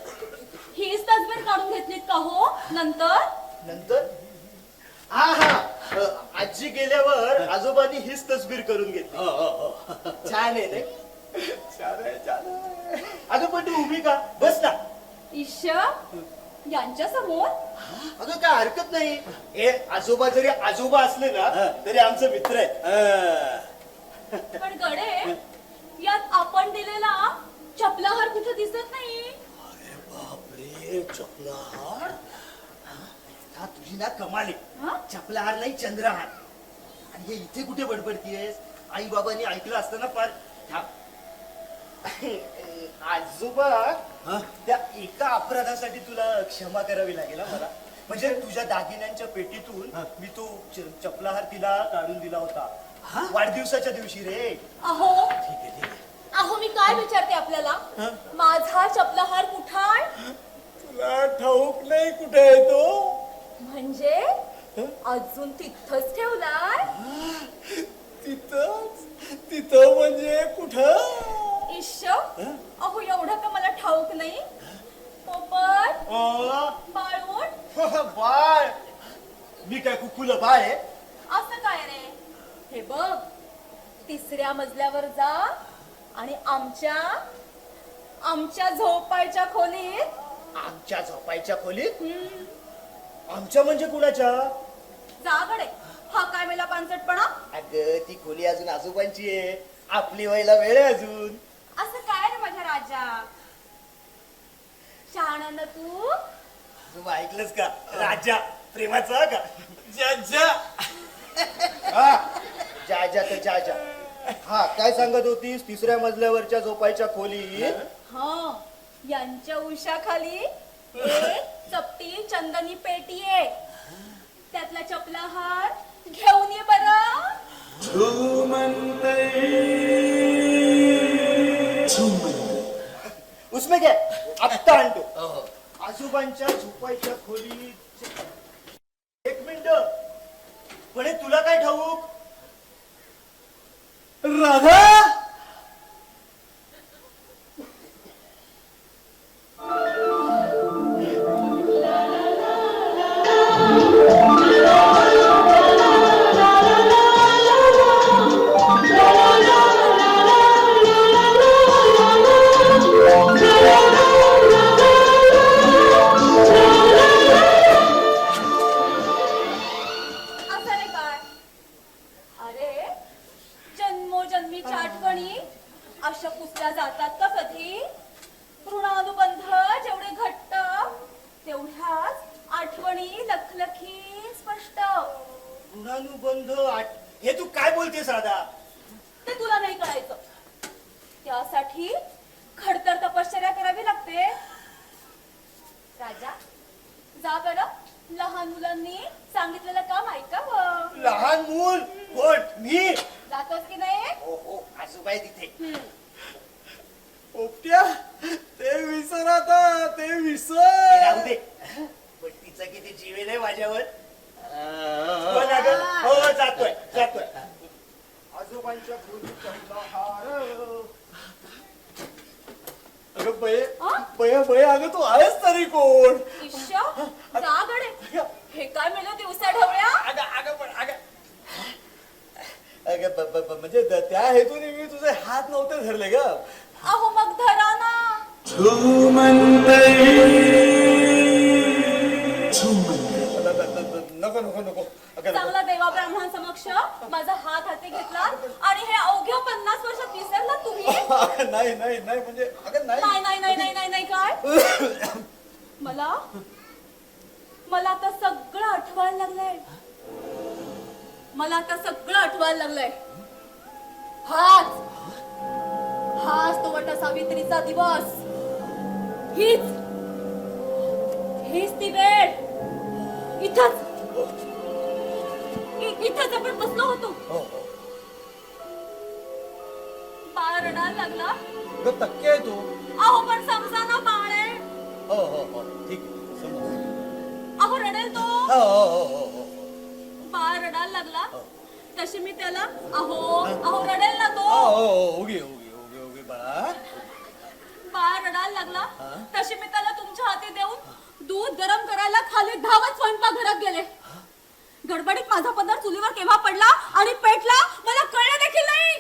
हीच तसबीर काढून घेतलीत का हो नंतर? नंतर आजी गेल्यावर आजोबांनी हीच तसबीर करून घेतली. छान आहे नाही? छान आहे, छान आहे. अगं पण तू उभी का? बस ना. ईश यांच्या समोर? अगं काय हरकत नाही. हे आजोबा जरी आजोबा असले ना तरी आमचे मित्र आहे. पण गडे यात आपण दिलेला चपलाहार कुठे दिसत नाही. अरे बापरे, चपलाहार. हा तुझी ना कमाल हा? आहे. चपलाहार नाही चंद्रहार. आणि हे इथे कुठे बडबडतीयस? आई बाबांनी ऐकलं असतं ना फार. आजोबा त्या एका अपराधासाठी तुला क्षमा करावी लागेल हा मला. म्हणजे तुझ्या दागिन्यांच्या पेटीतून मी तो चपलाहार तिला काढून दिला होता वाढदिवसाच्या दिवशी रे. अहो ठीक आहे, ठीक आहे. अहो मी काय विचारते आपल्याला, माझा चपलाहार कुठाय? तुला ठाऊक नाही कुठे आहे तो? म्हणजे अजून तिथंच ठेवलाय? तिथं म्हणजे कुठं? ईश अहो एवढं का मला ठाऊक नाही. पोपट बाळवून बाळ. मी काय कुकुल बाळ आहे? असं काय रे? हे बघ, तिसऱ्या मजल्यावर जा आणि आमच्या झोपायच्या खोलीत. आमच्या झोपायच्या खोलीत? आमच्या म्हणजे कुणाच्या? जा गडे. हा काय मेला पानसटपणा? अगं ती खोली अजून आजोबांची आहे. आपली व्हायला वेळ आहे अजून. असं काय रे माझ्या राजा? शहाणा ना तू. तू ऐकलंस का? राजा प्रेमाचा का? जा तर जा. हा काय सांगत होतीस? तिसऱ्या मजल्यावरच्या झोपायच्या खोलीत? हा यांच्या उशाखाली एक चपटी चंदनी पेटी आहे. त्यातला चपलाहार घेऊन ये बरं. उसमें क्या? आत्ता आणतो. आजोबांच्या झोपायच्या खोलीत. एक मिनिट. पण हे तुला काय ठाऊक? राधा असं रे काय? अरे जन्मोजन्मीच्या आठवणी अशा पुसल्या जातात का कधी? ऋणानुबंध जेवढे घट्ट तेवढ्याच आठवणी लखलखी स्पष्ट. ऋणानुबंध हे तू काय बोलतेस राधा? ते तुला नाही कळायचं. त्यासाठी खडतर तपश्चर्या करावी लागते. राजा जा बरं. लहान मुलांनी सांगितलेलं काम ऐकावं. लहान मूल कोण? मी? जातोस की नाही? हो आजोबा आहे तिथे. पोपट्या ते विसर आता, ते राहू विसर. दे. पण तिचा किती जीव आहे रे माझ्यावर. हो ना गं? हो जातोय. आजोबांच्या खोलीत चपलाहार. अगं बये अगं तू आहेस तरी कोण? ईश्या जा गडे. हे काय मेलं दिवसा ढवळ्या? अगं म्हणजे त्या हेतूने मी तुझे हात नव्हते धरले ग. अहो मग धरा ना. नको चांगला देवा ब्राह्मण समक्ष माझा हात हाती घेतला आणि हे अवघ्या 50 वर्षात विसरला तुम्ही? नाही म्हणजे अगं नाही काय? मला आता सगळं आठवायला लागलंय. हाच तो वट सावित्रीचा दिवस. हीच ती वेळ. इथंच आपण बसलो होतो. बाळ रडायला लागला. टक्के आहे तू. अहो पण समजा ना बाळ आहे. हो ठीक आहे समज. अहो रडेल तो. हो बाळ रडायला लागला तशी मी त्याला अहो अहो रडेल ना तो उगी उगी उगी उगी बाळा बाळ रडायला लागला तशी मी त्याला तुमच्या हाती देऊन दूध गरम करायला खाली धावत स्वयंपाकघरात गेले. गडबडीत माझा पदर चुलीवर केव्हा पडला आणि पेटला मला कळलं देखील नाही.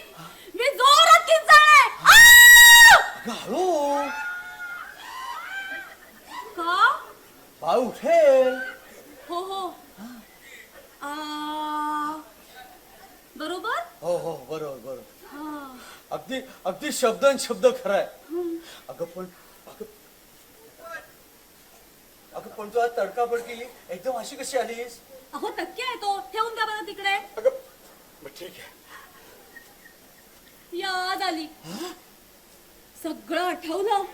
मी जोरात किंचाळले. हळू का? बाळ उठेल. हो हो बरोबर. हो हो बरोबर बरोबर. हा. अगदी अगदी शब्दन शब्द खराय. अगं पण अगं पण तू आज तडकाफडकी एकदम अशी कशी आलीस? अहो टक्के आहे तो. ठेवून द्या बरं तिकडे. अगं ठीक आहे. याद आली. सगळं आठवलं.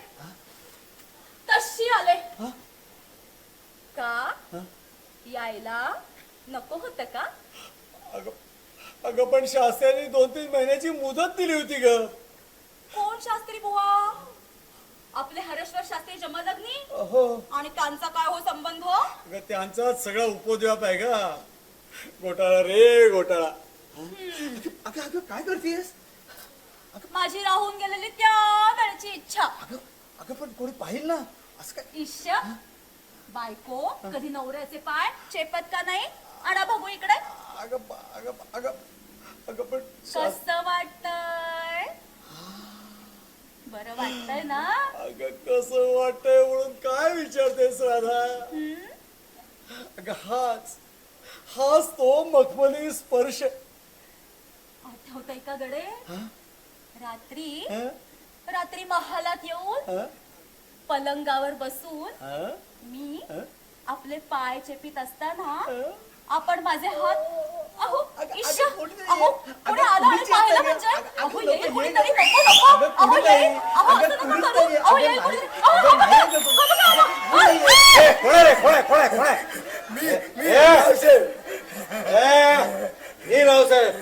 तशी आले. का यायला नको होत का? अगं अगं पण शास्त्र्यांनी 2-3 महिन्याची मुदत दिली होती ग. कोण शास्त्री बुवा? आपले हरेश्वर शास्त्री जमदग्नी हो आणि त्यांचा काय हो संबंध? अगं त्यांचाच सगळा उपद्व्याप आहे का. घोटाळा रे घोटाळा. अगं अगं काय करतेस? माझी राहून गेलेली त्या वेळची इच्छा. अगं अगं पण कोणी पाहिल ना असं काय? इश्य बायको कधी नवऱ्याचे पाय चेपत का नाही? आणा बघू इकडे. अगं अगं अगं अगं पण कसं वाटतंय? बरं वाटतंय ना? अगं कसं वाटतंय म्हणून काय विचारतेस राधा? अगं हाच हाच तो मखमली स्पर्श. आठवतंय का गडे? रात्री हं? रात्री महालात येऊन हं? पलंगावर बसून हं? मी हं? आपले पाय चेपीत असताना हं? आपण माझे हात अहो अगं, इश्य अगं, कोणी नाही. अहो अगं, कोणी आलं आणि कुणीच पाहिलं येत नाही. म्हणजे अगं, अहो नको, येईल ये कोणीतरी नको. नको नको अगं, अहो कुणी येईल नाही. अहो अगं, असं कुणीच नका करू नाही. अहो अगं, येईल नाही. कोणीतरी अगं, अहो नाही बघा, नको. बघा, अगं, बघा. नाही. ए, कोण आहे रे? कोण आहे? कोण आहे? कोण आहे? मी रावसाहेब.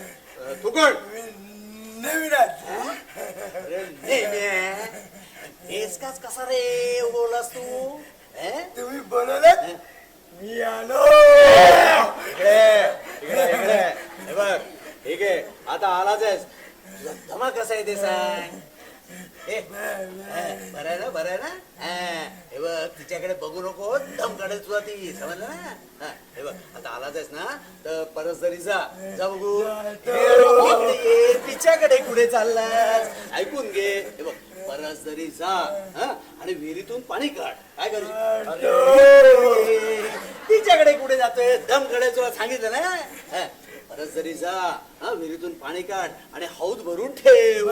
तू कोण? एसकाच कसा रे बोललास तू? तुम्ही बोलवलं मी आलो. इकडे हे बघ ठीक आहे आता आलाच आहेस. तुझा धमा कसा आहे ते सांग. बरं आहे ना बरं आहे ना. हे बघ तिच्याकडे बघू नको. दम काढेल तुला ती समजलं ना. हे बघ आता आलाच आहेस ना तर परत जरी जा बघू. इकडे ये, तिच्याकडे कुठे चाललास? ऐकून घे हे बघ परत जरी जा हं? आणि विहिरीतून पाणी काढ. काय करशील? तिच्याकडे कुठे जातोय? दम काढायला तुला सांगितलं ना. हं? परत जरी जा हं? विहिरीतून पाणी काढ आणि हौद भरून ठेव.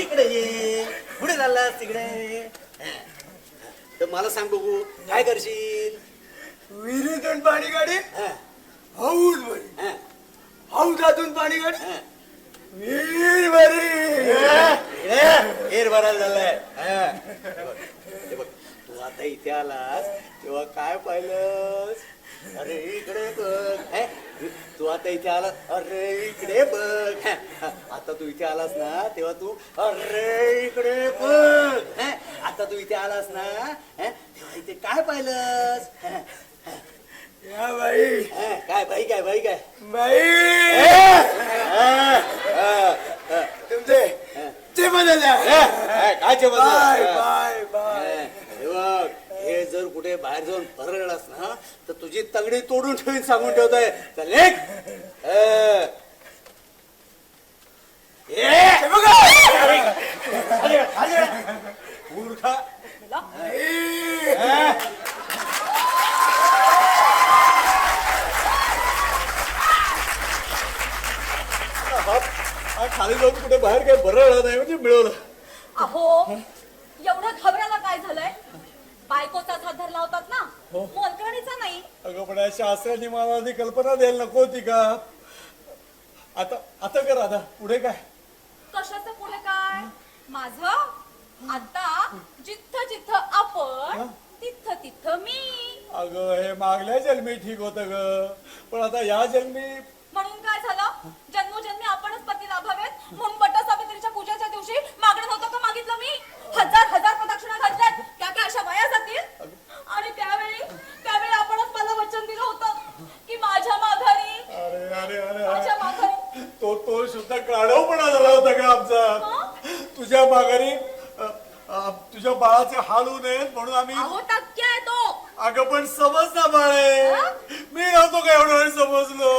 इकडे ये. कुठे चाललास तिकडे? तर मला सांग बघू काय करशील. विहिरीतून पाणी काढी हं? हौद भरी हं? हौदातून पाणी काढी हं? विहीर भरी. हेर भरायला झालाय. हे बघ तू आता इथे आलास तेव्हा काय पाहिलंस. अरे इकडे बघ. तू आता इथे आलास अरे इकडे बघ. आता तू इथे आलास ना तेव्हा तू अरे इकडे बघ. आता तू इथे आलास ना तेव्हा इथे काय पाहिलंस. या बाई काय बाई काय बाई काय बाई तुमचे ते बदलल्या. काय ते बदल? Bye bye bye. हे बघ हे जर कुठे बाहेर जाऊन फरकलास ना तर तुझी तगडी तोडून ठेवीन सांगून ठेवतोय. चल निघ. हे बघा. मूर्खा. खाली जाऊन कुठे बाहेर काही बरं नाही म्हणजे मिळवलं. अहो एवढं घाबरायला काय झालंय? बायकोचाच हात धरला होतात ना मोलकरणीचा नाही. अगं पण या शास्त्राने मला आधी कल्पना द्यायला नको होती का. आता आता कर राधा पुढे काय. कशाचं पुढे काय? माझं आता जिथं जिथं आपण तिथं तिथं मी. अगं हे मागल्या जन्मी ठीक होतं ग पण आता या जन्मी म्हणून काय झालं? जन्मोजन्मी आपणच पती लाभावेत म्हणून वट सावित्रीच्या पूजेच्या दिवशी मागणं नव्हतं का मागितलं मी? हजार हजार प्रदक्षिणा घातल्यात. त्या काय अशा वया जातील? आणि त्यावेळी आपणच मला वचन दिलं होतं की माझ्या माघारी गाढवपणा झाला होता का आमचा तुझ्या माघारी तुझ्या बाळाचे हाल होऊ नयेत म्हणून आम्ही अहो टक्के आहे तो. अगं पण समज ना बाळे मी नव्हतो का एवढं वेळ समजलो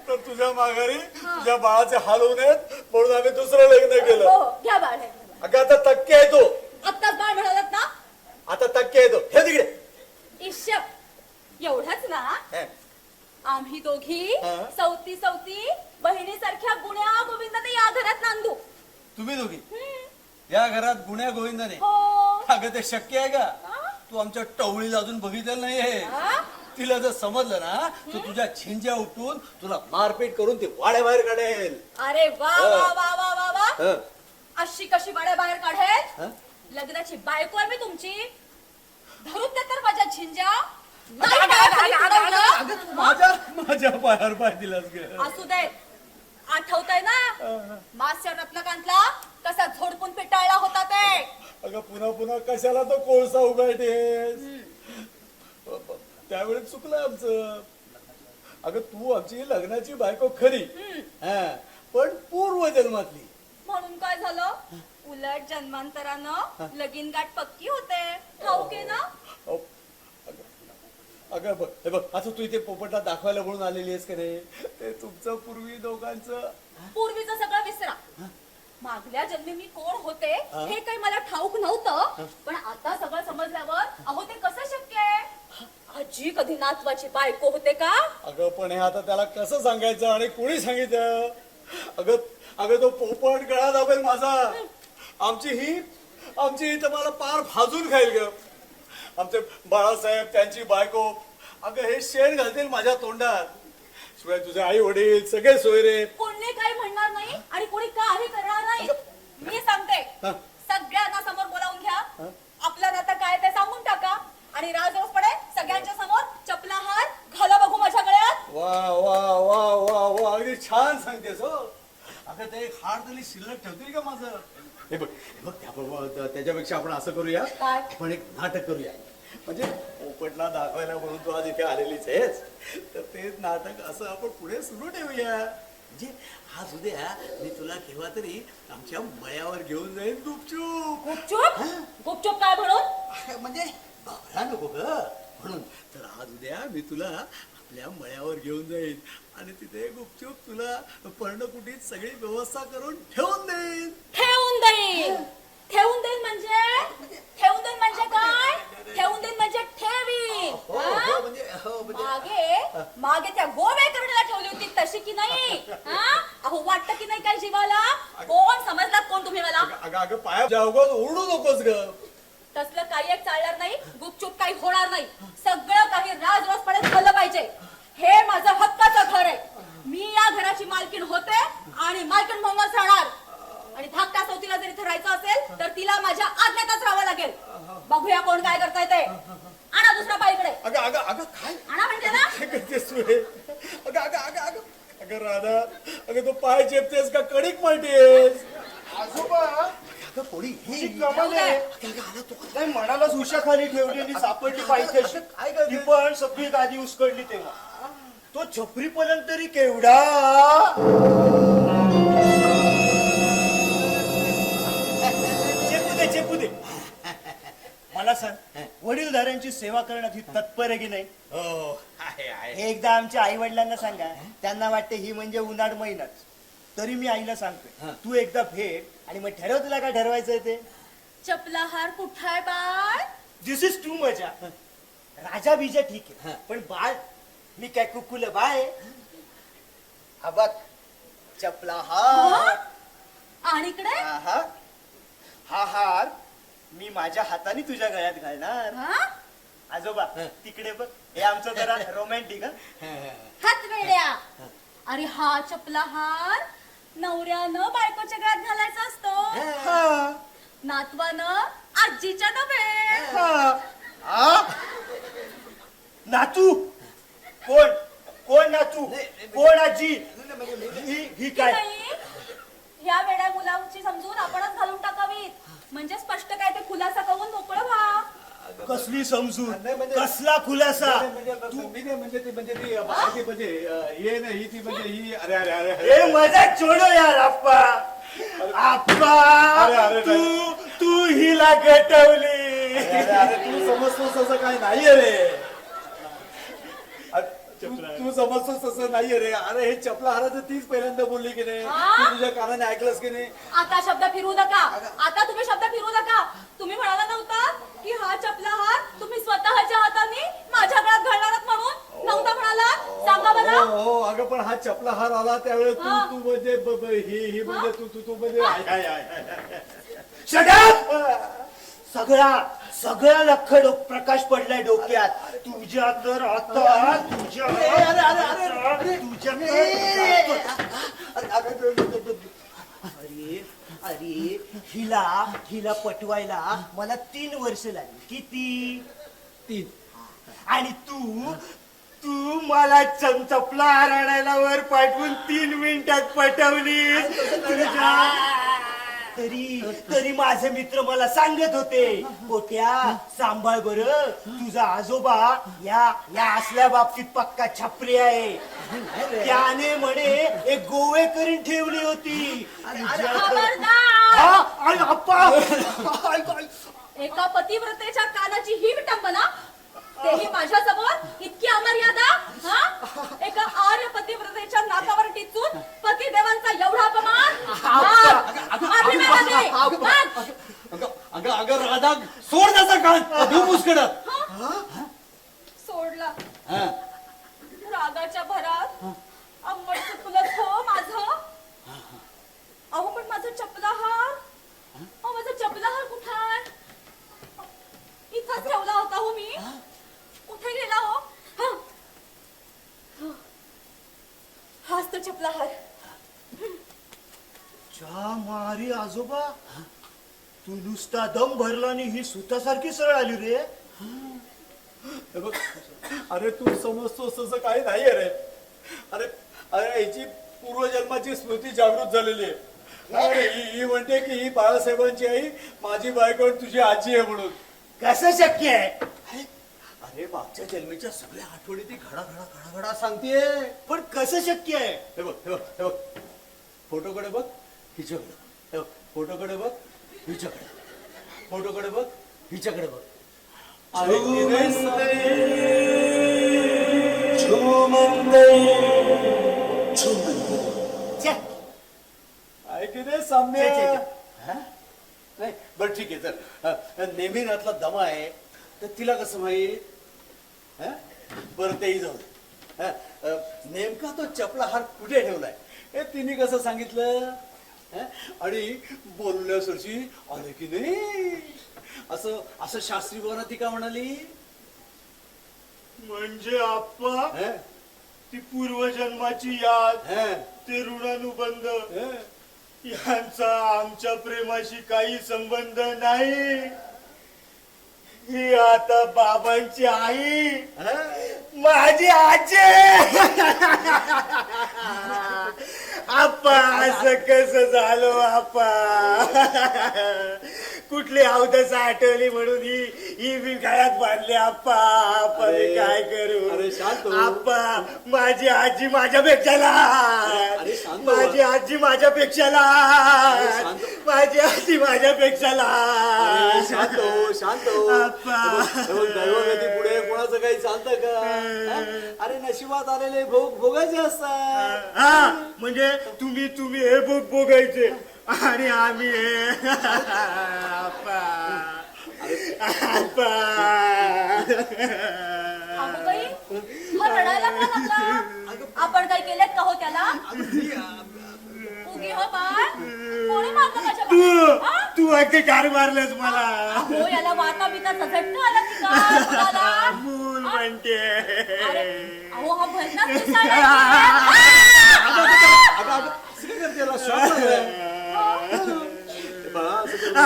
तर तुझ्या माघारी तुझ्या बाळाचे हाल होऊ नयेत म्हणून आम्ही दुसरं लग्न हो केलं. हो, घ्या बाळ हे. अगं आता टक्के आहे तो आत्ताच बाळ म्हणालात ना. आता टक्के आहे तो हे तिकडे इश्श एवढंच ना. हे. आम्ही दोघी हा. सौती बहिणीसारख्या गुण्या गोविंदाने या घरात नांदू. तुम्ही दोघी या घरात गुण्या गोविंदाने हो. अगं ते शक्य आहे का तू आमच्या टवळीला अजून बघितलेलं नाहीये हा? तिला जर समजलं ना तर तुझ्या झिंज्या उठून तुला मारपीट करून ती वाड्याबाहेर काढेल. अरे वा वा वा वा वा वा. हं. अशी कशी बाळ्या बाहेर काढेल. हं? लग्नाची बायको आहे मी तुमची. धरून दे तर माझ्या झिंजा. नाही पायाखाली तुडवलं. माझ्या पायावर पाय दिलास ग. असू दे. आठवतंय ना मास्या रत्नकांतला कसा झोडपून पिटाळला होता ते. अगं पुन्हा पुन्हा कशाला तो कोळसा उघडतेस त्यावेळेस चुकलं आमचं. अगं तू आमची लग्नाची बायको खरी हं, पण पूर्व जन्मातली. म्हणून काय झालं. उलट जन्मांतरानं लगीन गाठ पक्की होते. ठाऊक आहे ना. अहो, अगं बघ हे बघ असं तू इथे पोपटला दाखवायला म्हणून आलेली आहेस का रे ते तुमचं पूर्वी दोघांचं पूर्वीचं सगळं विसरा. मागल्या जन्मी मी कोण होते हे काही मला ठाऊक नव्हतं. पण आता सगळं समजल्यावर अहो ते कसं शक्य आहे. आजी कधी नातवाची बायको होते का. अगं पण हे आता त्याला कसं सांगायचं आणि कोणी सांगितलं. अगं अगं तो पोपट गळा दाबेल माझा. आमची ही तर मला पार भाजून खाईल ग. आमचे बाळासाहेब त्यांची बायको अगं हे शेण घालतील माझ्या तोंडात. शिवाय तुझे आई वडील सगळे सोयरे. कोणी काही म्हणणार नाही आणि कोणी काही करणार नाही. मी सांगते सगळ्यांना समोर बोलावून घ्या. आपलं नातं काय ते सांगून टाका आणि राजरोसपणे सगळ्यांच्या समोर चपला हार घाला बघू माझ्या गळ्यात. वा वा वा वा वा अगदी छान सांगतेस हो. अगं ते एक हार तरी शिल्लक ठेवतील का माझं. हे बघ त्याबरोबर त्याच्यापेक्षा आपण असं करूया काय? आपण एक नाटक करूया. म्हणजे पोपटला दाखवायला म्हणून तू आज इथे आलेलीच आहेस तर ते नाटक असं आपण पुढे सुरू ठेवूया. म्हणजे आज उद्या मी तुला केव्हा तरी आमच्या मळ्यावर घेऊन जाईन गुपचूप. गुपचूप गुपचूप काय म्हणून. म्हणजे घाबरा नको ग म्हणून. तर आज उद्या मी तुला आपल्या मळ्यावर घेऊन जाईन आणि तिथे गुपचूप तुला पर्णकुटीत सगळी व्यवस्था करून ठेवून देईन. ठेवून देईन. ठेवून देईन म्हणजे ठेवून देईन म्हणजे काय. ठेवून देईन म्हणजे ठेवीन. हा? मागे त्या गोवेकरणाला ठेवली होती तशी की नाही. हा? अहो वाटतं की नाही काय जीवाला. कोण समजलात कोण तुम्ही मला. अगं अगं पाया जावगत ओरडू नकोस ग. तसलं काही एक चालणार नाही. गुपचूप काही होणार नाही. सगळं काही राजरोसपणे झालं पाहिजे. हे माझं हक्काचं घर आहे. मी या घराची मालकीण होते आणि मालकीण म्हणूनच राहणार. आणि धाकट्या सौतीला जर इथे राहायचं असेल तर तिला माझ्या आज्ञेतच राहावं लागेल. बघूया कोण काय करताय ते. आणा दुसऱ्या बाईकडे. अगं अगं अगं काय आणा म्हणजे ना. काय करतेस तू हे. अगं अगं अगं अगं अगं राधा अगं तू पाय चेपतेस का कणिक मळतेस. आजोबा अगं पोळी ही कमाल आहे. नाही मनालाच उशाखाली ठेवलेली सापडली पाहिजे. काय करते? ती पण सगळी गादी उचकडली तेव्हा तो छपरीपर्यंत तरी केवढा. चेपू दे. मला सांग वडीलधाऱ्यांची सेवा करण्यात ही तत्पर आहे की नाही. हो आहे आहे. हे एकदा आमच्या आई वडिलांना सांगा. त्यांना वाटते ही म्हणजे उन्हाळ महिनाच. तरी मी आईला सांगतोय तू एकदा भेट आणि मग ठरव तुला काय ठरवायचंय ते. चपला हार कुठं आहे बाळ. दिस इज टू मजा. राजा बिजा ठीक आहे पण बाळ मी काय कुकुल बाय. हा बघ चपला हार. आणि इकडे हा हा हार मी माझ्या हाताने तुझ्या गळ्यात घालणार. हा? आजोबा तिकडे बघ हे आमचं जरा रोमॅन्टिक. हात वेड्या. अरे हा चपला हार नवऱ्यानं बायकोच्या गळ्यात घालायचा असतो. नातवानं आजीच्या नव्हे. नातू कोण कोण नातू कोण आजी ही काय. नाही, ह्या वेड्या मुलांची समजून आपणच घालून टाकावीत. म्हणजे स्पष्ट काय ते खुलासा करून मोकळं व्हा. कसली समजूत नाही, म्हणजे- कसला खुलासा हे नाही ती म्हणजे ही अरे अरे अरे ए मजाक छोडो यार आप्पा आप्पा अरे, अरे, तू हिला गटवली अरे तू समजतोस तसं काय नाहीये रे तू समजतोस तसं नाहीये रे अरे हे चपला हाराचं तीच पहिल्यांदा बोलली की नाही तू तुझ्या कानाने ऐकलंस की नाही आता शब्द फिरू नका आता तुम्ही शब्द फिरू नका तुम्ही म्हणाला नव्हता की हा चपला हार तुम्ही स्वतःच्या हाताने माझ्या गळ्यात घालणार आहात म्हणून नव्हता म्हणाला सांगा हो बरं हो अगं पण हा चपला हार आला त्यावेळेस तू हा. तू म्हणजे ही म्हणजे तू म्हणजे आय, आय, आय. शटअप सगळा लखड प्रकाश पडलाय डोक्यात तुझ्या तर आता तुझ्या अरे अरे हिला पटवायला मला 3 वर्ष लागली किती 3 आणि तू मला चपला आणायला वर पाठवून 3 मिनिटात पटवली तरी माझे मित्र मला सांगत होते पोट्या सांभाळ बर तुझा आजोबा या असल्या बाबतीत पक्का छपरी आहे त्याने म्हणे एक गोवे करून ठेवली होती खबरदार! अप्पा एका पतिव्रतेच्या कानाची ही विटंबना तेही माझ्या समोर इतकी अमर्यादा हा एका आर्य पतिव्रतेच्या नाकावर टिचून पतिदेवांचा एवढा अपमान अभिमानाने मग अगं राधा सोड त्याचा कान देऊ मुस्कडत सोडला रागाच्या भरात अंबड चुकलं हो माझं अहो पण माझा चपला हार कुठं आहे इथंच ठेवला होता हो मी कुठे गेला हो हाच तो चपला हार मारी आजोबा तू नुसता दम भरला आणि ही सुतासारखी सरळ आली रे हे बघ, अरे तू समजतोस तसं काही नाहीये रे अरे अरे याची पूर्वजन्माची स्मृती जागृत झालेली आहे अरे ही म्हणते की ही बाळासाहेबांची आई माझी बायको आणि तुझी आजी आहे म्हणून कसं शक्य आहे अरे मागच्या जन्मीच्या सगळ्या आठवणी ती घडा सांगतेय पण कसं शक्य आहे हे बघ फोटोकडे बघ हिच्याकडे हे बघ फोटोकडे बघ हिच्याकडे फोटोकडे बघ हिच्याकडे बघ अरे की नाही छे, आहे की नाही साम्य छे, छे, हा? नाही बरं ठीक आहे तर नेहमी नातला दमा आहे तर तिला कसं माहित हा? बरं तेही जाऊ दे. नेमका तो चपला हार कुठे ठेवलाय हे तिने कसं सांगितलं हा? आणि बोलण्यासरशी आले की नाही असं असं शास्त्री बोला ती का म्हणाली म्हणजे आप्पा हा? ती पूर्वजन्माची याद हा? ते ऋणानुबंध हा? यांचा आमच्या प्रेमाशी काही संबंध नाही ही आता बाबांची आई हा? माझी आजी आप्पा असं कसं झालं आप्पा कुठली अवदस आठवली म्हणून ही मी गळ्यात बांधली आप्पा आपण अरे, काय करू अरे शांत हो. आप्पा माझी आजी माझ्यापेक्षा लहान अरे शांत हो. माझी आजी माझ्यापेक्षा अरे लहान शांत. माझी आजी माझ्यापेक्षा लहान शांत हो शांत हो आप्पा. हे बघ, दैवगती पुढे कोणाचं काही चालतं का हा? अरे नशिबात आलेले भोग भोगायचे असतात हा म्हणजे तुम्ही हे बुक बघायचे आणि आम्ही हे आप्पा. आप्पा. अगं बाई हा रडायला का लागला आपण काय केलेत का हो त्याला उगी हो बाळ कोणी मारलं माझ्या बाळाला? तू अगदी कार मारलंस मला हो याला वाता बिता झटका आला की काय मुलाला? मूल म्हणते अरे, अहो हा भरणाच दिसायला अगं अगं असं काय करते याला? शॉक लागलाय. हे बाळा, असं करू नको.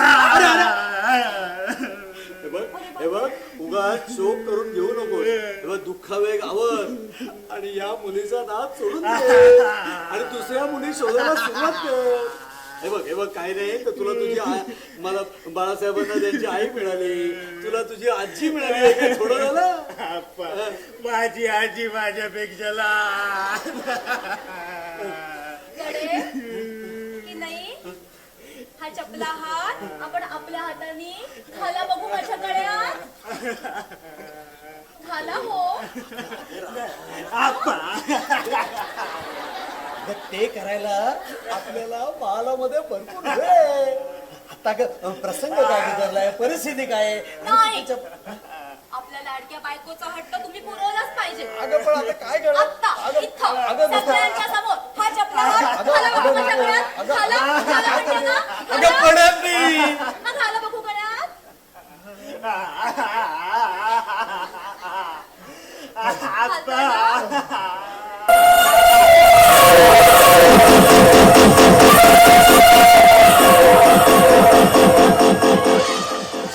हे बघ उगाच शोक करून घेऊ नको हे बघ दुःखावेग आवर आणि या मुलीचा नाद सोडून दे आणि दुसऱ्या मुली शोधायला सुरुवात कर हे बघ काही नाही तर तुला तुझी मला बाळासाहेबांना त्यांची आई मिळाली, तुला तुझी आजी मिळाली, काय थोडं झालं? आप्पा, माझी आजी माझ्यापेक्षा लहान. गडे की नाही हा चपला हात आपण आपल्या हाताने खाला बघू माझ्या गळ्यात. खाला हो. आप्पा, ते करायला आपल्याला मालामध्ये भरपूर वेळ आहे. आता प्रसंग काय बिघडलाय, परिस्थिती काय आहे? नाही. आपल्या लाडक्या बायकोचा हट्ट तुम्ही पुरवलाच पाहिजे. अगं पण आता काय करणार? आत्ता इथं सगळ्यांच्या समोर हा चपला हात खाला बघू माझ्या गळ्यात. खाला म्हणते ना. अगं पडत नाही. हा खाला बघू गळ्यात.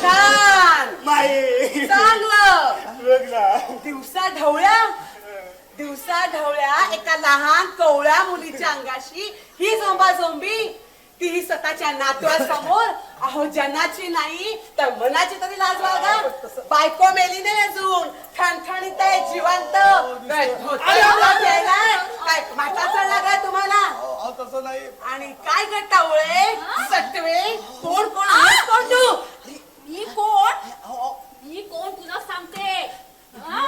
छान माई चांगलं. बघ ना. दिवसा ढवळ्या एका लहान कवळ्या मुलीच्या अंगाशी ही झोंबाझोंबी, तीही स्वतःच्या नातवासमोर. अहो जनाची नाही तर मनाची तरी लाज बाळगा. बायको मेली नाही अजून, ठणठणीत आहे, जिवंत. काय धोतर घ्यायलाय? काय भाटा चढला काय तुम्हाला? तसं नाही. आणि काय गट्टावळे सटवे कोण कोण आहेस कोण तू? मी कोण तुला सांगते. हा?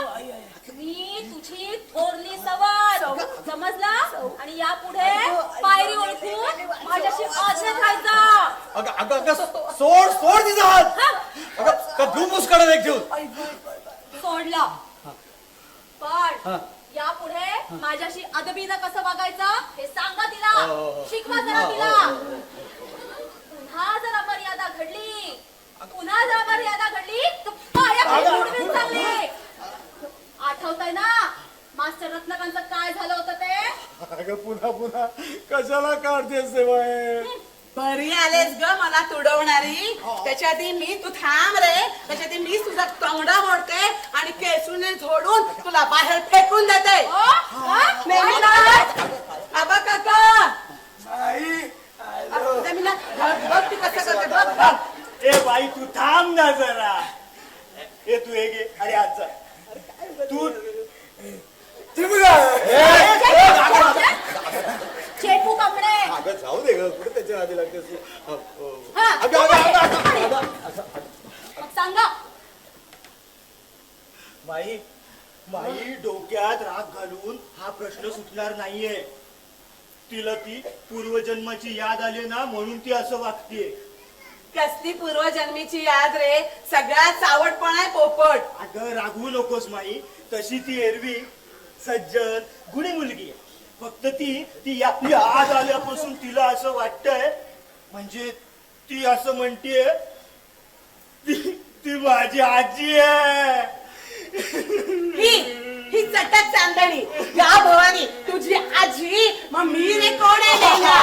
मी तुझी थोरली सवार, समजला? आणि यापुढे पायरी ओळखून माझ्याशी आज्ञा खायचा. अगं अगं अगं सोड तिचा हात. अगं का धूम मुस्कडा एक ठेवून. सोडला. पण यापुढे माझ्याशी अदबीनं कसं वागायचं हे सांगा तिला, शिकवा जरा तिला. पुन्हा जर मर्यादा घडली तर पाया उडवीन चांगली. आठवतंय ना मास्टर रत्नाकांचं काय झालं होतं ते? अगं पुन्हा कशाला काढतेस बाहेर? बरी आलेस ग मला तुडवणारी. त्याच्याआधी मी तू थांब रे. त्याच्याआधी मी तुझा तोंडा मोडते आणि केसूने झोडून तुला बाहेर फेकून देते. आबा काका बघ ती कसं करते बघ बघ. ए बाई तू थांब ना जरा. ए तू हे घे. अरे आज जा. तू चेपू कपडे. अगं जाऊ दे ग, कुठे त्याच्या आधी लागतेस तू? हा, मग सांगा. माई डोक्यात राग घालून हा प्रश्न सुटणार नाहीये. तिला ती पूर्वजन्माची याद आली ना म्हणून ती असं वागतीये. कसली पूर्वजन्मीची याद रे. सगळ्यात चावटपण आहे पोपट. अगं रागवू नकोस माई. तशी ती एरवी सज्जन गुणी मुलगी आहे. फक्त ती याद आल्यापासून तिला असं वाटतंय म्हणजे ती असं म्हणतीये ती माझी आजी आहे. ही चटक चांदणी या भवानी तुझी आजी. मग मी रे कोण आहे मेल्या?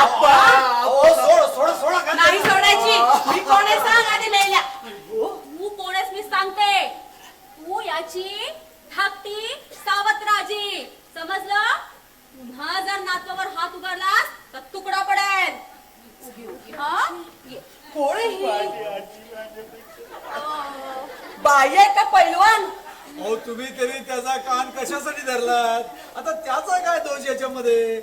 सोड नाही सोडायची. मी कोण आहे सांग आधी मेल्या. तू कोणच मी सांगते. तू याची धाकटी सावत्राजी, समजलं? पुन्हा जर नातवावर हात उगारलास तर तुकडा पडेल. हा? कोण आहे ही? बाई आहे का पैलवान? हो तुम्ही तरी त्याचा कान कशासाठी धरलात? आता त्याचा काय दोष याच्यामध्ये?